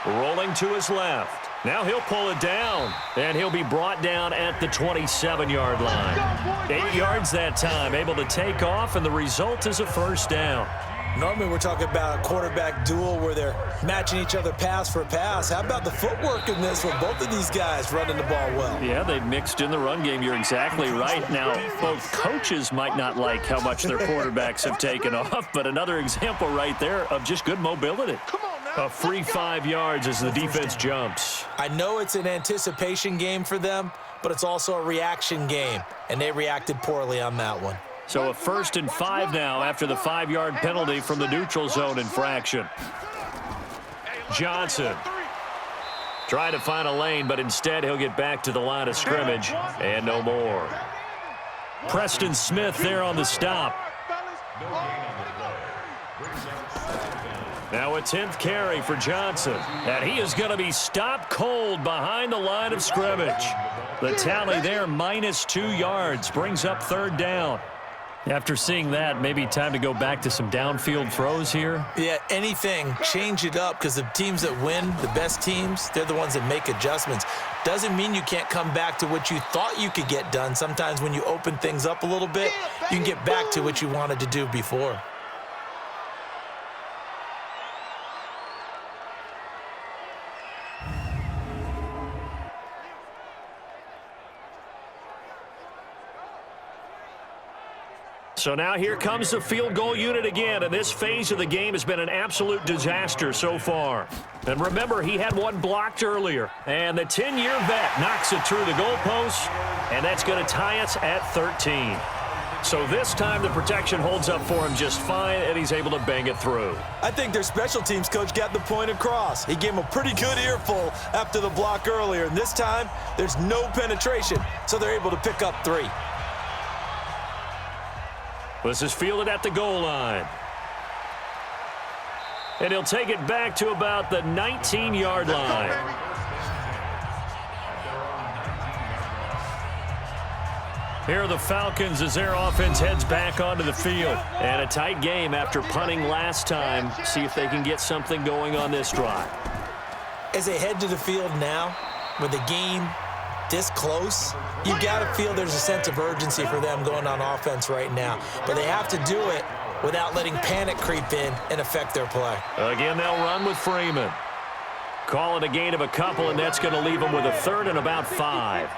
rolling to his left. Now he'll pull it down, and he'll be brought down at the 27-yard line. 8 yards that time, able to take off, and the result is a first down. Normally we're talking about a quarterback duel where they're matching each other pass for pass. How about the footwork in this with both of these guys running the ball well? Yeah, they mixed in the run game. You're exactly right. Now, both coaches might not like how much their quarterbacks have taken off, but another example right there of just good mobility. A free 5 yards as the defense jumps. I know it's an anticipation game for them, but it's also a reaction game, and they reacted poorly on that one. So a 1st and 5 now after the 5-yard penalty from the neutral zone infraction. Johnson trying to find a lane, but instead he'll get back to the line of scrimmage and no more. Preston Smith there on the stop. Now a 10th carry for Johnson, and he is going to be stopped cold behind the line of scrimmage. The tally there, -2 yards, brings up 3rd down. After seeing that, maybe time to go back to some downfield throws here. Yeah, anything. Change it up, because the teams that win, the best teams, they're the ones that make adjustments. Doesn't mean you can't come back to what you thought you could get done. Sometimes when you open things up a little bit, you can get back to what you wanted to do before. So now here comes the field goal unit again, and this phase of the game has been an absolute disaster so far. And remember, he had one blocked earlier, and the 10-year vet knocks it through the goalpost, and that's going to tie us at 13. So this time the protection holds up for him just fine, and he's able to bang it through. I think their special teams coach got the point across. He gave him a pretty good earful after the block earlier, and this time there's no penetration, so they're able to pick up 3. This is fielded at the goal line. And he'll take it back to about the 19-yard line. Here are the Falcons as their offense heads back onto the field. And a tight game after punting last time. See if they can get something going on this drive. As they head to the field now, with the game this close, you got to feel there's a sense of urgency for them going on offense right now. But they have to do it without letting panic creep in and affect their play. Again, they'll run with Freeman. Call it a gain of a couple, and that's going to leave them with a 3rd and about 5.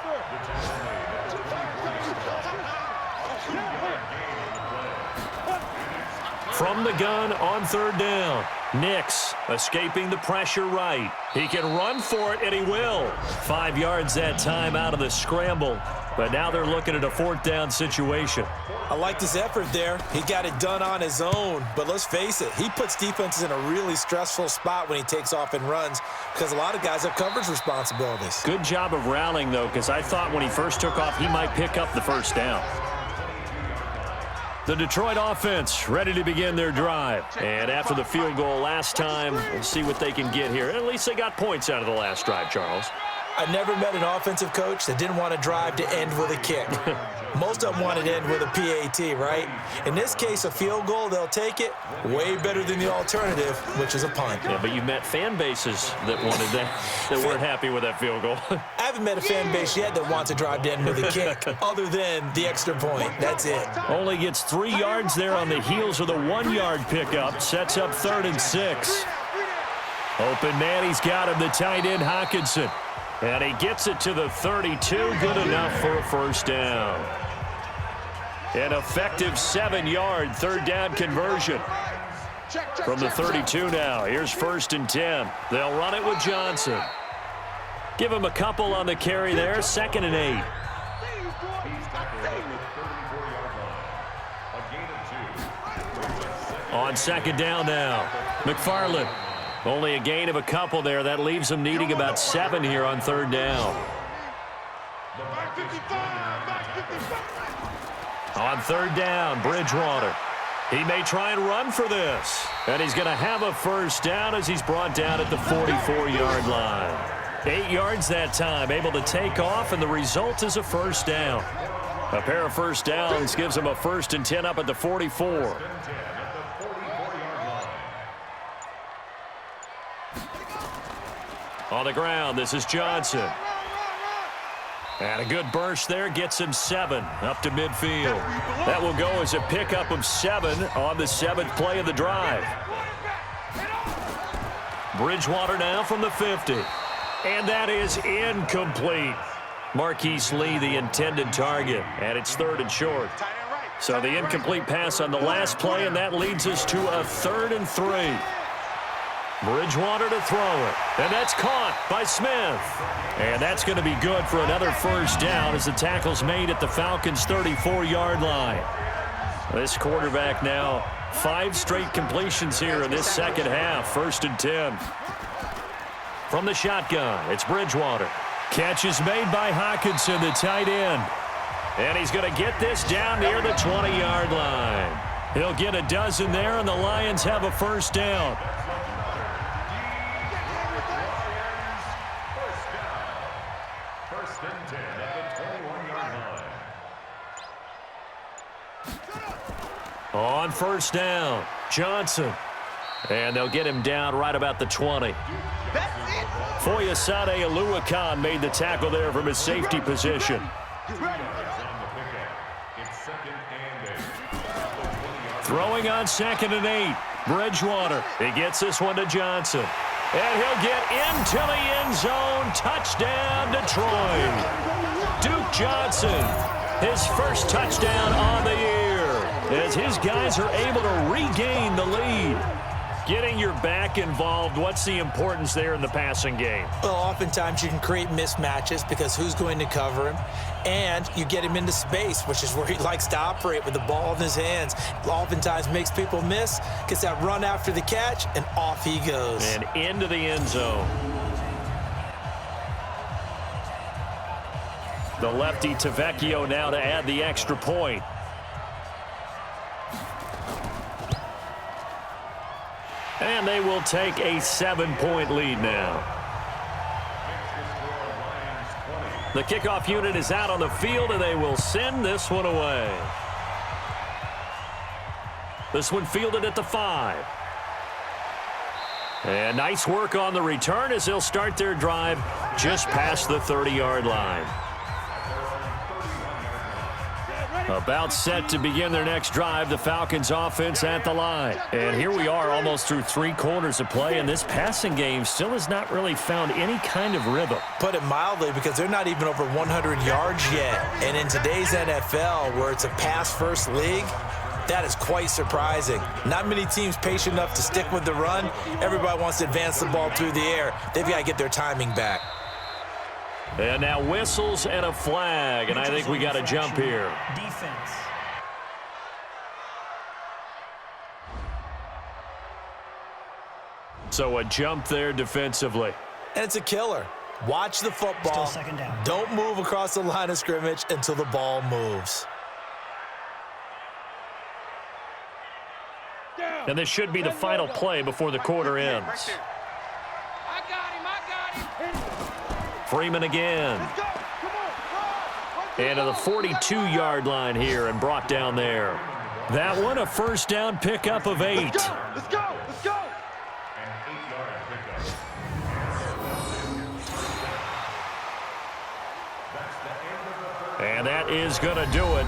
From the gun on 3rd down. Nix escaping the pressure right. He can run for it, and he will. 5 yards that time out of the scramble. But now they're looking at a 4th down situation. I like this effort there. He got it done on his own. But let's face it, he puts defenses in a really stressful spot when he takes off and runs, because a lot of guys have coverage responsibilities. Good job of rallying, though, because I thought when he first took off, he might pick up the 1st down. The Detroit offense ready to begin their drive. And after the field goal last time, we'll see what they can get here. At least they got points out of the last drive, Charles. I never met an offensive coach that didn't want to drive to end with a kick. Most of them wanted to end with a PAT, right? In this case, a field goal, they'll take it. Way better than the alternative, which is a punt. Yeah, but you met fan bases that wanted that, that weren't happy with that field goal. I haven't met a fan base yet that wants to drive to end with a kick, other than the extra point. That's it. Only gets 3 yards there on the heels of the 1-yard pickup. Sets up 3rd and 6. Open man, he's got him, the tight end, Hockenson. And he gets it to the 32, good enough for a 1st down. An effective 7-yard 3rd down conversion. From the 32 now, here's 1st and 10. They'll run it with Johnson. Give him a couple on the carry there, 2nd and 8. On second down now, McFarland. Only a gain of a couple there. That leaves them needing about 7 here on third down. On third down, Bridgewater. He may try and run for this. And he's going to have a first down as he's brought down at the 44-yard line. 8 yards that time, able to take off, and the result is a first down. A pair of first downs gives him a 1st and 10 up at the 44. On the ground, this is Johnson. And a good burst there gets him 7 up to midfield. That will go as a pickup of 7 on the 7th play of the drive. Bridgewater now from the 50. And that is incomplete. Marquise Lee, the intended target, and it's 3rd and short. So the incomplete pass on the last play, and that leads us to a 3rd and 3. Bridgewater to throw it, and that's caught by Smith. And that's going to be good for another first down as the tackle's made at the Falcons' 34-yard line. This quarterback now 5 straight completions here in this second half. 1st and 10. From the shotgun, it's Bridgewater. Catch is made by Hawkinson, the tight end. And he's going to get this down near the 20-yard line. He'll get a dozen there, and the Lions have a first down. First and 10 at the 21-yard line. On first down, Johnson. And they'll get him down right about the 20. Foyesade Oluwakan made the tackle there from his safety position. Throwing on 2nd and 8. Bridgewater. He gets this one to Johnson. And he'll get into the end zone. Touchdown, Detroit. Duke Johnson, his first touchdown on the year, as his guys are able to regain the lead. Getting your back involved, what's the importance there in the passing game? Well, oftentimes you can create mismatches because who's going to cover him? And you get him into space, which is where he likes to operate with the ball in his hands. Oftentimes makes people miss, gets that run after the catch, and off he goes. And into the end zone. The lefty Tavecchio now to add the extra point. And they will take a 7-point lead now. The kickoff unit is out on the field, and they will send this one away. This one fielded at the 5. And nice work on the return as they'll start their drive just past the 30-yard line. About set to begin their next drive, the Falcons offense at the line. And here we are almost through 3 quarters of play, and this passing game still has not really found any kind of rhythm. Put it mildly, because they're not even over 100 yards yet. And in today's NFL, where it's a pass-first league, that is quite surprising. Not many teams patient enough to stick with the run. Everybody wants to advance the ball through the air. They've got to get their timing back. And now whistles and a flag, and I think we got a jump here. Defense. So a jump there defensively. And it's a killer. Watch the football. Still 2nd down. Don't move across the line of scrimmage until the ball moves. And this should be the final play before the quarter ends. Freeman again. And to the 42-yard line here and brought down there. That one a first down pickup of 8. Let's go. Let's go. And that is going to do it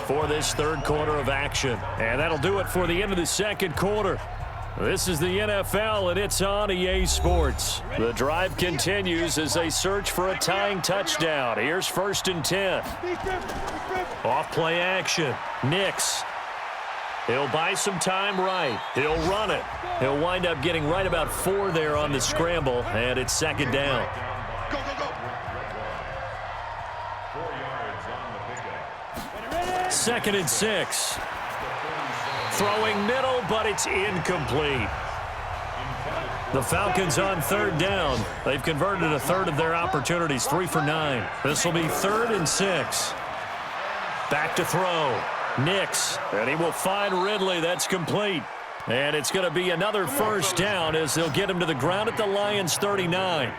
for this 3rd quarter of action. And that'll do it for the end of the 2nd quarter. This is the NFL, and it's on EA Sports. The drive continues as they search for a tying touchdown. Here's 1st and 10. Off play action. Nix. He'll buy some time right. He'll run it. He'll wind up getting right about 4 there on the scramble, and it's 2nd down. Go, go, go. 4 yards on the pickup. 2nd and 6. throwing middle, but it's incomplete. The Falcons on third down. They've converted a third of their opportunities, 3 for 9. This will be 3rd and 6. Back to throw. Nix, and he will find Ridley. That's complete. And it's going to be another first down as they'll get him to the ground at the Lions' 39.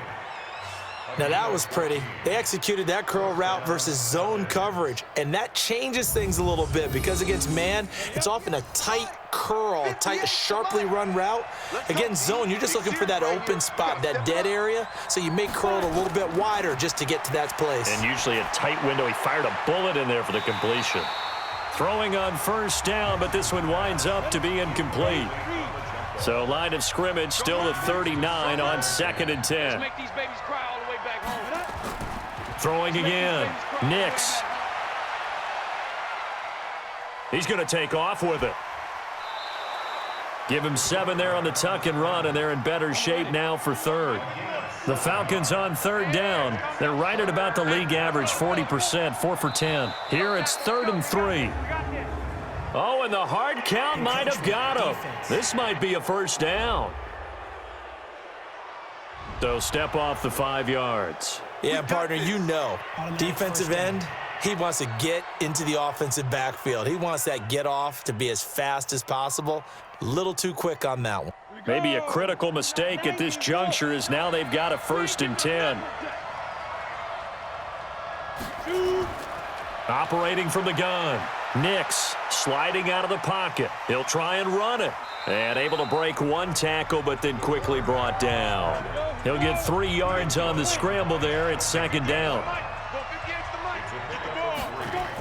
Now that was pretty. They executed that curl route versus zone coverage, and that changes things a little bit because against man, it's often a tight curl, tight, sharply run route. Against zone, you're just looking for that open spot, that dead area, so you make curl it a little bit wider just to get to that place. And usually a tight window. He fired a bullet in there for the completion. Throwing on first down, but this one winds up to be incomplete. So line of scrimmage still at 39 on 2nd and 10. Throwing again. Nix. He's going to take off with it. Give him 7 there on the tuck and run, and they're in better shape now for 3rd. The Falcons on 3rd down. They're right at about the league average, 40%, 4 for 10. Here it's 3rd and 3. Oh, and the hard count might have got him. This might be a first down. So step off the 5 yards. Yeah, partner, you know, defensive end, he wants to get into the offensive backfield. He wants that get off to be as fast as possible. A little too quick on that one. Maybe a critical mistake at this juncture is now they've got a 1st and 10. Operating from the gun. Nix sliding out of the pocket. He'll try and run it. And able to break 1 tackle, but then quickly brought down. He'll get 3 yards on the scramble there. It's 2nd down.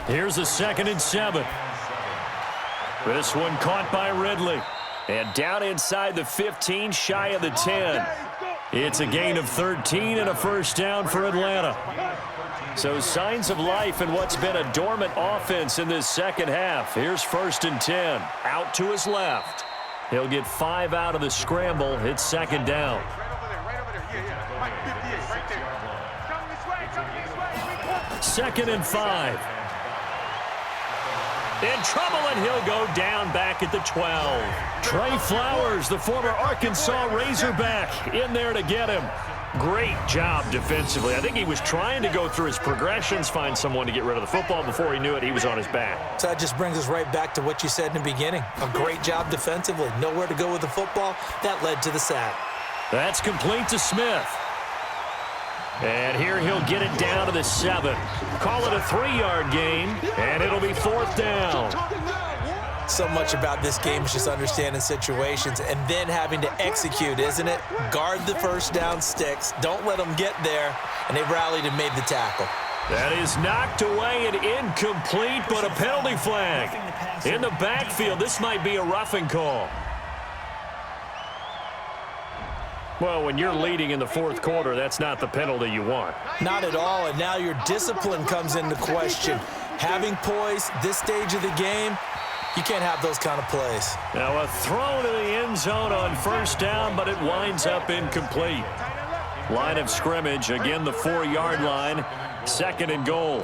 Here's a 2nd and 7. This one caught by Ridley. And down inside the 15, shy of the 10. It's a gain of 13 and a first down for Atlanta. So signs of life in what's been a dormant offense in this second half. Here's 1st and 10. Out to his left. He'll get 5 out of the scramble. It's 2nd down. Second and 5. In trouble, and he'll go down back at the 12. Trey Flowers, the former Arkansas Razorback, in there to get him. Great job defensively. I think he was trying to go through his progressions, find someone to get rid of the football. Before he knew it, he was on his back. So that just brings us right back to what you said in the beginning. A great job defensively. Nowhere to go with the football. That led to the sack. That's complete to Smith. And here he'll get it down to the 7. Call it a 3-yard gain, and it'll be 4th down. So much about this game is just understanding situations and then having to execute, isn't it? Guard the first down sticks. Don't let them get there. And they rallied and made the tackle. That is knocked away and incomplete, but a penalty flag. In the backfield, this might be a roughing call. Well, when you're leading in the 4th quarter, that's not the penalty you want. Not at all, and now your discipline comes into question. Having poise this stage of the game, you can't have those kind of plays. Now a throw to the end zone on first down, but it winds up incomplete. Line of scrimmage, again the 4-yard line, 2nd and goal.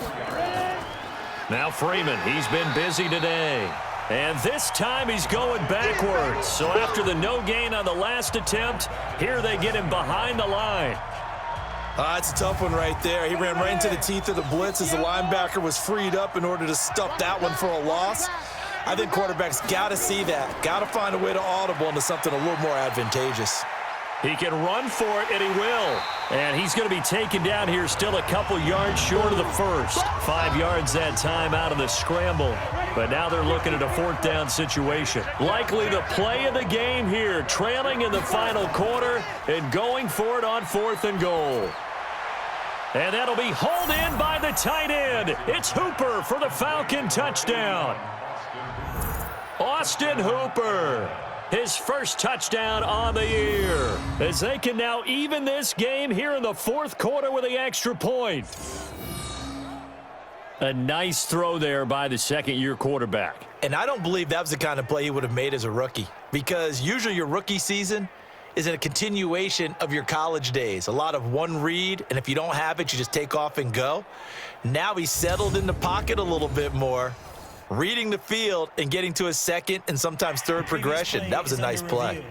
Now Freeman, he's been busy today. And this time he's going backwards. So after the no gain on the last attempt, here they get him behind the line. That's a tough one right there. He ran right into the teeth of the blitz as the linebacker was freed up in order to stuff that one for a loss. I think quarterbacks got to see that. Got to find a way to audible into something a little more advantageous. He can run for it, and he will. And he's going to be taken down here still a couple yards short of the first. 5 yards that time out of the scramble. But now they're looking at a 4th down situation. Likely the play of the game here, trailing in the final quarter and going for it on 4th and goal. And that'll be hauled in by the tight end. It's Hooper for the Falcon touchdown. Austin Hooper. His first touchdown on the year, as they can now even this game here in the 4th quarter with the extra point. A nice throw there by the second-year quarterback. And I don't believe that was the kind of play he would have made as a rookie, because usually your rookie season is in a continuation of your college days. A lot of one read, and if you don't have it, you just take off and go. Now he's settled in the pocket a little bit more. reading the field and getting to a second and sometimes third progression. That was a nice play.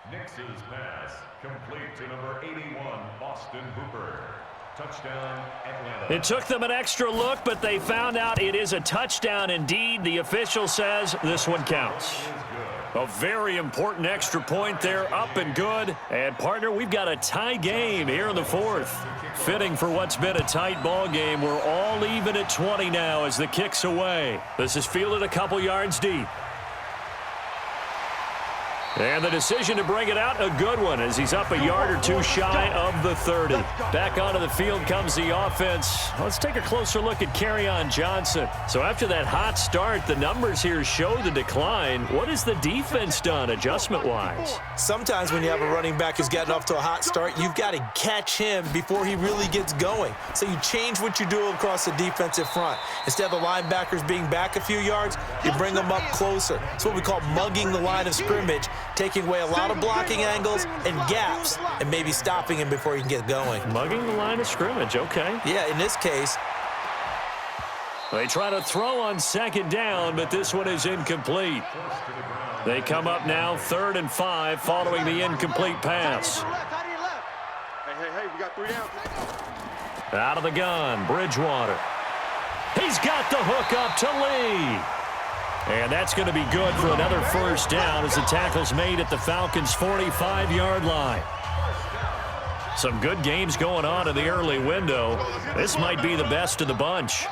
Nix's pass, complete to number 81, Austin Hooper. Touchdown, Atlanta. It took them an extra look, but they found out it is a touchdown indeed. The official says this one counts. A very important extra point there, up and good. And, partner, we've got a tie game here in the fourth. Fitting for what's been a tight ball game. We're all even at 20 now as the kick's away. This is fielded a couple yards deep. And the decision to bring it out, a good one, as he's up a yard or two shy of the 30. Back onto the field comes the offense. Let's take a closer look at Kerryon Johnson. So after that hot start, the numbers here show the decline. What has the defense done adjustment-wise? Sometimes when you have a running back who's gotten off to a hot start, you've got to catch him before he really gets going. So you change what you do across the defensive front. Instead of the linebackers being back a few yards, you bring them up closer. It's what we call mugging the line of scrimmage, taking away a lot of blocking angles and gaps and maybe stopping him before he can get going. Mugging the line of scrimmage, okay. Yeah, in this case. They try to throw on second down, but this one is incomplete. They come up now 3rd and 5 following the incomplete pass. Hey, we got 3 down. Out of the gun, Bridgewater. He's got the hook up to Lee. And that's going to be good for another first down as the tackle's made at the Falcons' 45-yard line. Some good games going on in the early window. This might be the best of the bunch.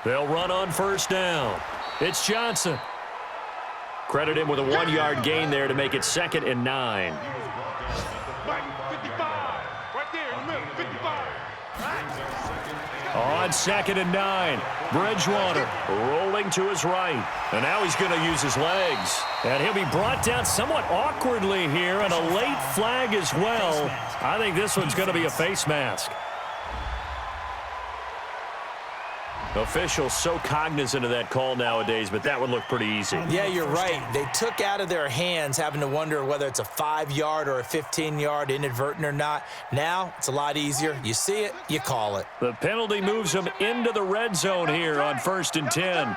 They'll run on first down. It's Johnson. Credit him with a 1-yard gain there to make it 2nd and 9. 55. Right there in the middle, 55. On 2nd and 9, Bridgewater rolling to his right. And now he's going to use his legs. And he'll be brought down somewhat awkwardly here, and a late flag as well. I think this one's going to be a face mask. Officials so cognizant of that call nowadays, but that would look pretty easy. Yeah, you're right. They took out of their hands having to wonder whether it's a 5-yard or a 15-yard inadvertent or not. Now it's a lot easier. You see it, you call it. The penalty moves them into the red zone here on 1st and 10.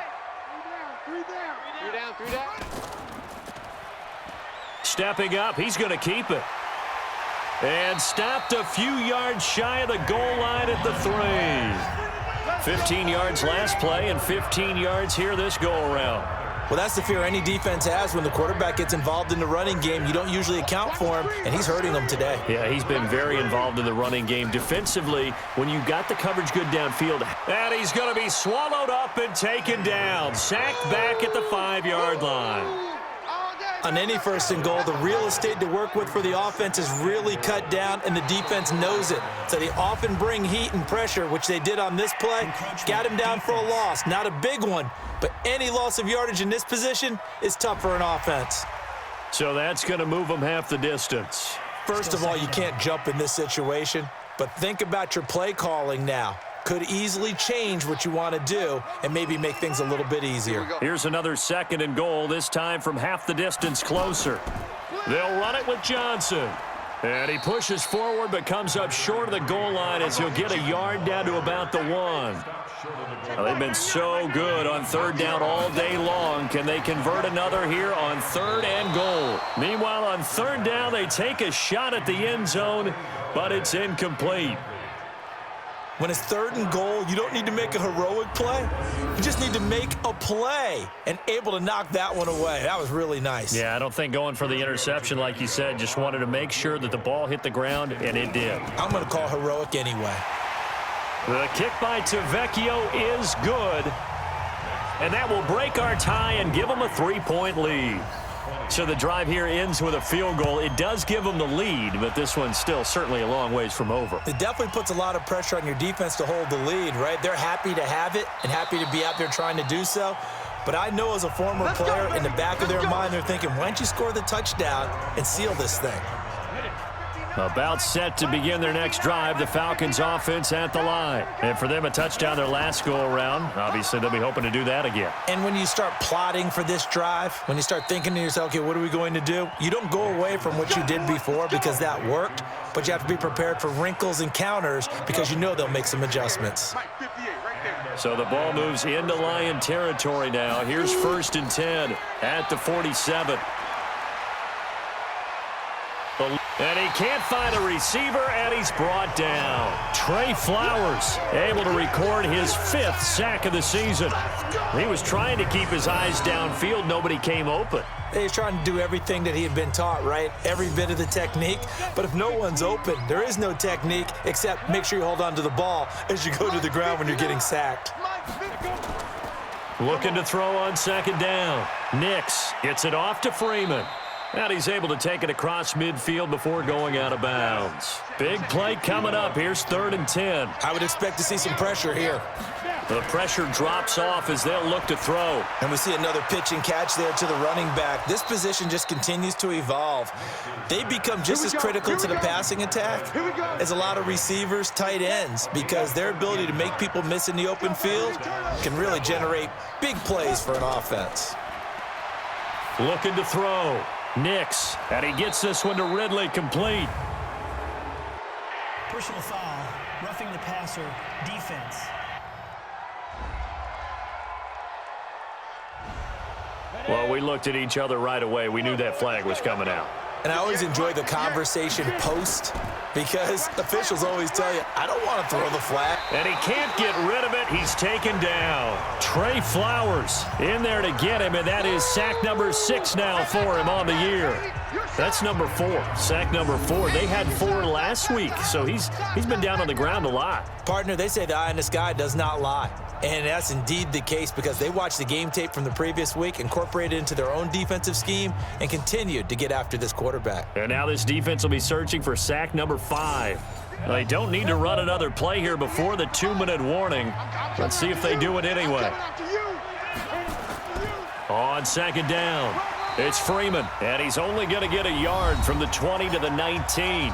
3 down. Stepping up, he's going to keep it. And stopped a few yards shy of the goal line at the 3. 15 yards last play and 15 yards here this go-around. Well, that's the fear any defense has when the quarterback gets involved in the running game. You don't usually account for him, and he's hurting them today. Yeah, he's been very involved in the running game. Defensively, when you got the coverage good downfield, and he's going to be swallowed up and taken down. Sacked back at the 5-yard line. On any 1st and goal, the real estate to work with for the offense is really cut down, and the defense knows it. So they often bring heat and pressure, which they did on this play. Got him down for a loss. Not a big one, but any loss of yardage in this position is tough for an offense. So that's going to move them half the distance. First of all, you can't jump in this situation, but think about your play calling now. Could easily change what you want to do and maybe make things a little bit easier. Here's another 2nd and goal, this time from half the distance closer. They'll run it with Johnson. And he pushes forward but comes up short of the goal line as he'll get a yard down to about the 1. Well, they've been so good on 3rd down all day long. Can they convert another here on 3rd and goal? Meanwhile, on 3rd down, they take a shot at the end zone, but it's incomplete. When it's 3rd and goal, you don't need to make a heroic play. You just need to make a play and able to knock that one away. That was really nice. Yeah, I don't think going for the interception, like you said, just wanted to make sure that the ball hit the ground, and it did. I'm going to call heroic anyway. The kick by Tavecchio is good, and that will break our tie and give them a 3-point lead. So the drive here ends with a field goal. It does give them the lead, but this one's still certainly a long ways from over. It definitely puts a lot of pressure on your defense to hold the lead, right? They're happy to have it and happy to be out there trying to do so. But I know as a former player, in the back of their mind, they're thinking, why don't you score the touchdown and seal this thing? About set to begin their next drive, the Falcons offense at the line. And for them, a touchdown their last go-around. Obviously, they'll be hoping to do that again. And when you start plotting for this drive, when you start thinking to yourself, okay, what are we going to do? You don't go away from what you did before because that worked, but you have to be prepared for wrinkles and counters because you know they'll make some adjustments. So the ball moves into Lion territory now. Here's 1st and 10 at the 47. And he can't find a receiver, and he's brought down. Trey Flowers able to record his 5th sack of the season. He was trying to keep his eyes downfield. Nobody came open. He's trying to do everything that he had been taught, right? Every bit of the technique. But if no one's open, there is no technique except make sure you hold on to the ball as you go to the ground when you're getting sacked. Looking to throw on 2nd down. Nix gets it off to Freeman. And he's able to take it across midfield before going out of bounds. Big play coming up. Here's 3rd and 10. I would expect to see some pressure here. The pressure drops off as they'll look to throw. And we see another pitch and catch there to the running back. This position just continues to evolve. They become just as critical to the passing attack as a lot of receivers, tight ends, because their ability to make people miss in the open field can really generate big plays for an offense. Looking to throw. Nix, and he gets this one to Ridley, complete. Personal foul, roughing the passer, defense. Well, we looked at each other right away. We knew that flag was coming out. And I always enjoy the conversation post because officials always tell you, I don't want to throw the flag. And he can't get rid of it. He's taken down. Trey Flowers in there to get him, and that is sack number 6 now for him on the year. That's number 4, sack number 4. They had 4 last week, so he's been down on the ground a lot. Partner, they say the eye in the sky does not lie. And that's indeed the case because they watched the game tape from the previous week, incorporated it into their own defensive scheme, and continued to get after this quarterback. And now this defense will be searching for sack number 5. They don't need to run another play here before the 2-minute warning. Let's see if they do it anyway. On 2nd down, it's Freeman, and he's only going to get a yard from the 20 to the 19.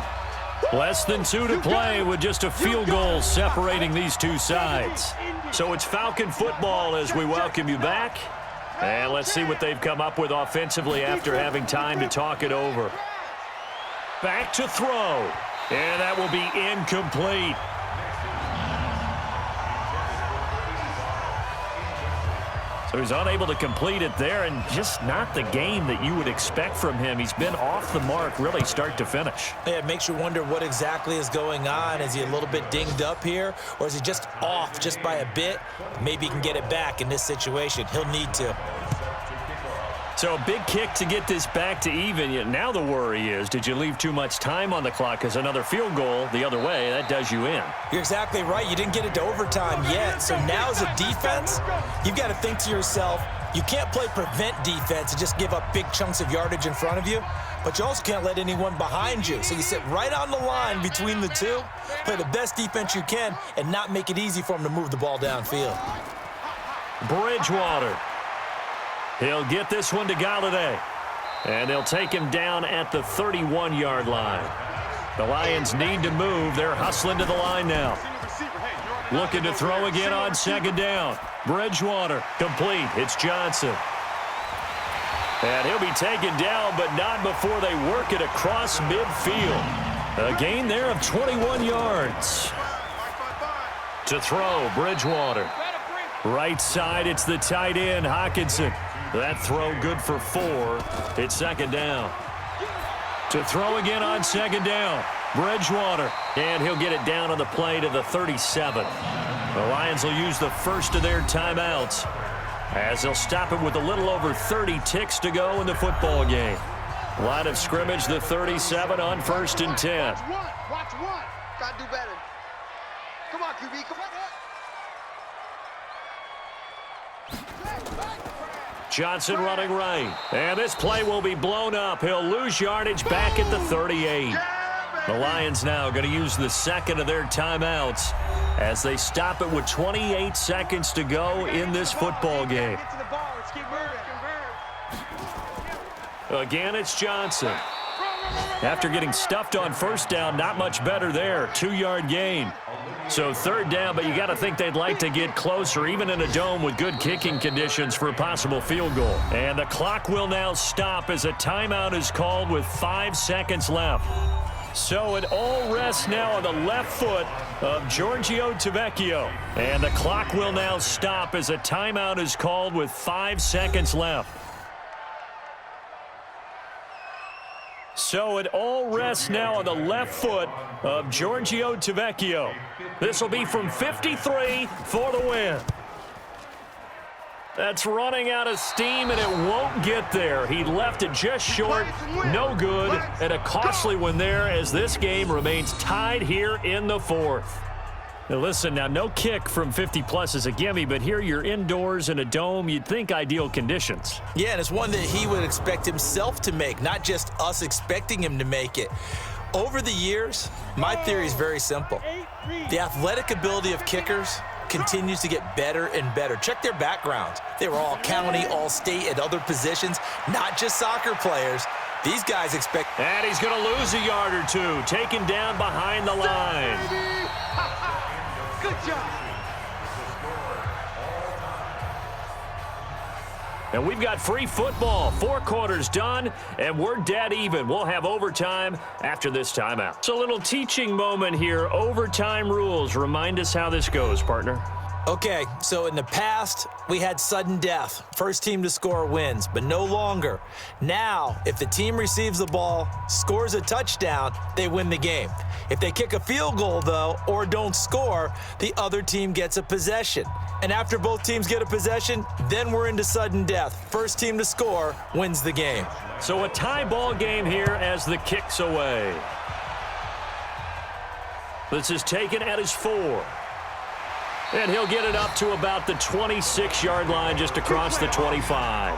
Less than 2 to play with just a field goal separating these two sides. So it's Falcon football as we welcome you back. And let's see what they've come up with offensively after having time to talk it over. Back to throw. And that will be incomplete. So he's unable to complete it there, and just not the game that you would expect from him. He's been off the mark really start to finish. Yeah, it makes you wonder what exactly is going on. Is he a little bit dinged up here, or is he just off just by a bit? Maybe he can get it back in this situation. He'll need to. So a big kick to get this back to even. Yet now the worry is, did you leave too much time on the clock? Because another field goal the other way, that does you in. You're exactly right. You didn't get it to overtime yet. So now as a defense, you've got to think to yourself, you can't play prevent defense and just give up big chunks of yardage in front of you, but you also can't let anyone behind you. So you sit right on the line between the two, play the best defense you can, and not make it easy for them to move the ball downfield. Bridgewater. He'll get this one to Galladay. And they'll take him down at the 31-yard line. The Lions need to move. They're hustling to the line now. Looking to throw again on 2nd down. Bridgewater complete. It's Johnson. And he'll be taken down, but not before they work it across midfield. A gain there of 21 yards. To throw, Bridgewater. Right side, it's the tight end, Hockenson. That throw good for 4. It's 2nd down. To throw again on 2nd down. Bridgewater. And he'll get it down on the play to the 37. The Lions will use the first of their timeouts as they'll stop it with a little over 30 ticks to go in the football game. Line of scrimmage, the 37 on 1st and 10. Watch one. Gotta do better. Come on, QB. Come on. Johnson running right. And this play will be blown up. He'll lose yardage back at the 38. The Lions now going to use the second of their timeouts as they stop it with 28 seconds to go in this football game. Get to the ball. Again, it's Johnson. After getting stuffed on first down, not much better there. 2-yard gain. So third down, but you got to think they'd like to get closer, even in a dome with good kicking conditions for a possible field goal. And the clock will now stop as a timeout is called with 5 seconds left. So it all rests now on the left foot of Giorgio Tavecchio. And the clock will now stop as a timeout is called with 5 seconds left. So it all rests now on the left foot of Giorgio Tavecchio. This will be from 53 for the win. That's running out of steam, and it won't get there. He left it just short, no good, and a costly one there as this game remains tied here in the fourth. Now listen, now no kick from 50-plus is a gimme, but here you're indoors in a dome. You'd think ideal conditions. Yeah, and it's one that he would expect himself to make, not just us expecting him to make it. Over the years, my theory is very simple. The athletic ability of kickers continues to get better and better. Check their backgrounds. They were all county, all state, at other positions, not just soccer players. These guys expect... And he's going to lose a yard or two, taken down behind the line. Good job. And we've got free football. 4 quarters done, and we're dead even. We'll have overtime after this timeout. So a little teaching moment here. Overtime rules. Remind us how this goes, partner. Okay, so in the past, we had sudden death. First team to score wins, but no longer. Now, if the team receives the ball, scores a touchdown, they win the game. If they kick a field goal, though, or don't score, the other team gets a possession. And after both teams get a possession, then we're into sudden death. First team to score wins the game. So a tie ball game here as the kick's away. This is taken at his 4. And he'll get it up to about the 26-yard line, just across the 25.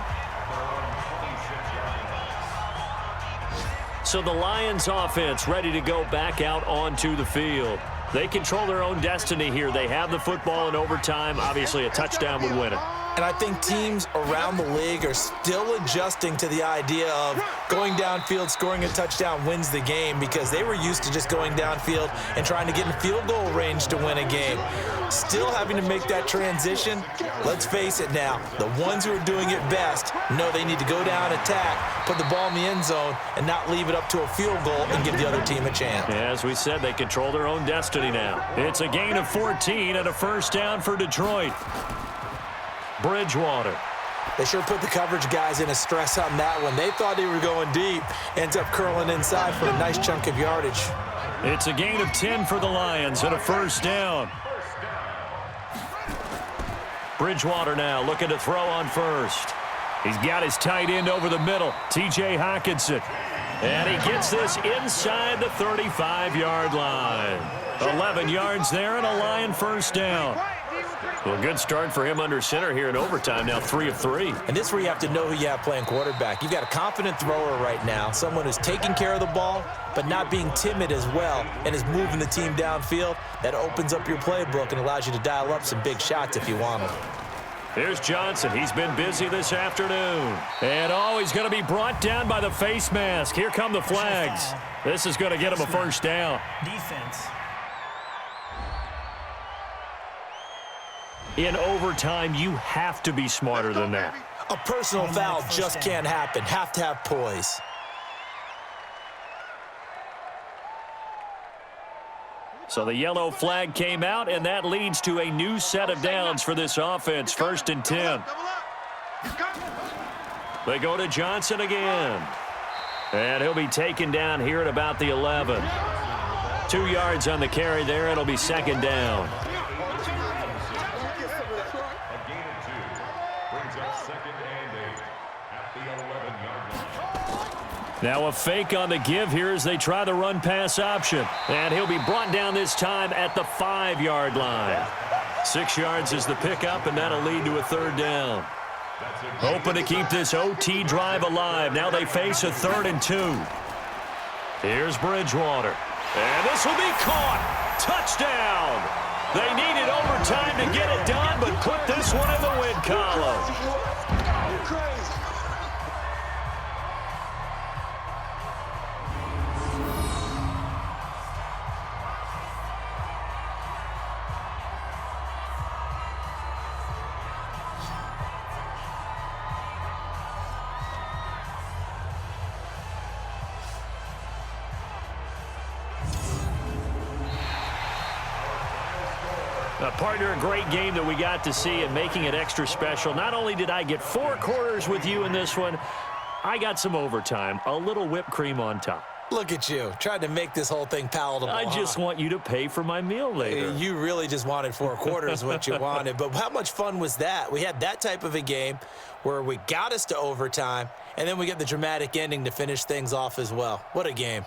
So the Lions offense ready to go back out onto the field. They control their own destiny here. They have the football in overtime. Obviously, a touchdown would win it. And I think teams around the league are still adjusting to the idea of going downfield, scoring a touchdown wins the game, because they were used to just going downfield and trying to get in field goal range to win a game. Still having to make that transition. Let's face it now, the ones who are doing it best know they need to go down, attack, put the ball in the end zone, and not leave it up to a field goal and give the other team a chance. As we said, they control their own destiny now. It's a gain of 14 and a first down for Detroit. Bridgewater. They sure put the coverage guys in a stress on that one. They thought they were going deep. Ends up curling inside for a nice chunk of yardage. It's a gain of 10 for the Lions and a first down. Bridgewater now looking to throw on first. He's got his tight end over the middle, T.J. Hockenson. And he gets this inside the 35-yard line. 11 yards there and a Lion first down. Well, good start for him under center here in overtime, now 3 of 3. And this is where you have to know who you have playing quarterback. You've got a confident thrower right now, someone who's taking care of the ball, but not being timid as well, and is moving the team downfield. That opens up your playbook and allows you to dial up some big shots if you want them. Here's Johnson. He's been busy this afternoon. And, he's going to be brought down by the face mask. Here come the flags. This is going to get him a first down. Defense. In overtime, you have to be smarter than that. A personal foul just can't happen. Have to have poise. So the yellow flag came out, and that leads to a new set of downs for this offense. 1st and 10. They go to Johnson again. And he'll be taken down here at about the 11. 2 yards on the carry there. It'll be 2nd down. Now a fake on the give here as they try the run-pass option. And he'll be brought down this time at the 5-yard line. 6 yards is the pickup, and that'll lead to a 3rd down. Hoping to keep this OT drive alive. Now they face a 3rd and 2. Here's Bridgewater. And this will be caught. Touchdown. They needed overtime to get it done, but put this one in the win column. Partner, a great game that we got to see, and making it extra special. Not only did I get 4 quarters with you in this one, I got some overtime, a little whipped cream on top. Look at you, trying to make this whole thing palatable. I just want you to pay for my meal later. You really just wanted 4 quarters what you wanted. But how much fun was that? We had that type of a game where we got us to overtime, and then we get the dramatic ending to finish things off as well. What a game.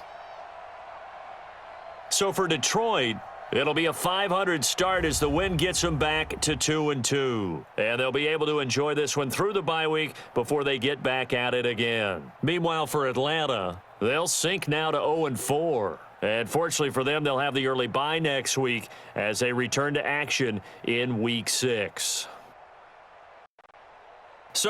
So for Detroit, it'll be a 500 start as the win gets them back to 2-2. And they'll be able to enjoy this one through the bye week before they get back at it again. Meanwhile, for Atlanta, they'll sink now to 0-4. And fortunately for them, they'll have the early bye next week as they return to action in Week 6.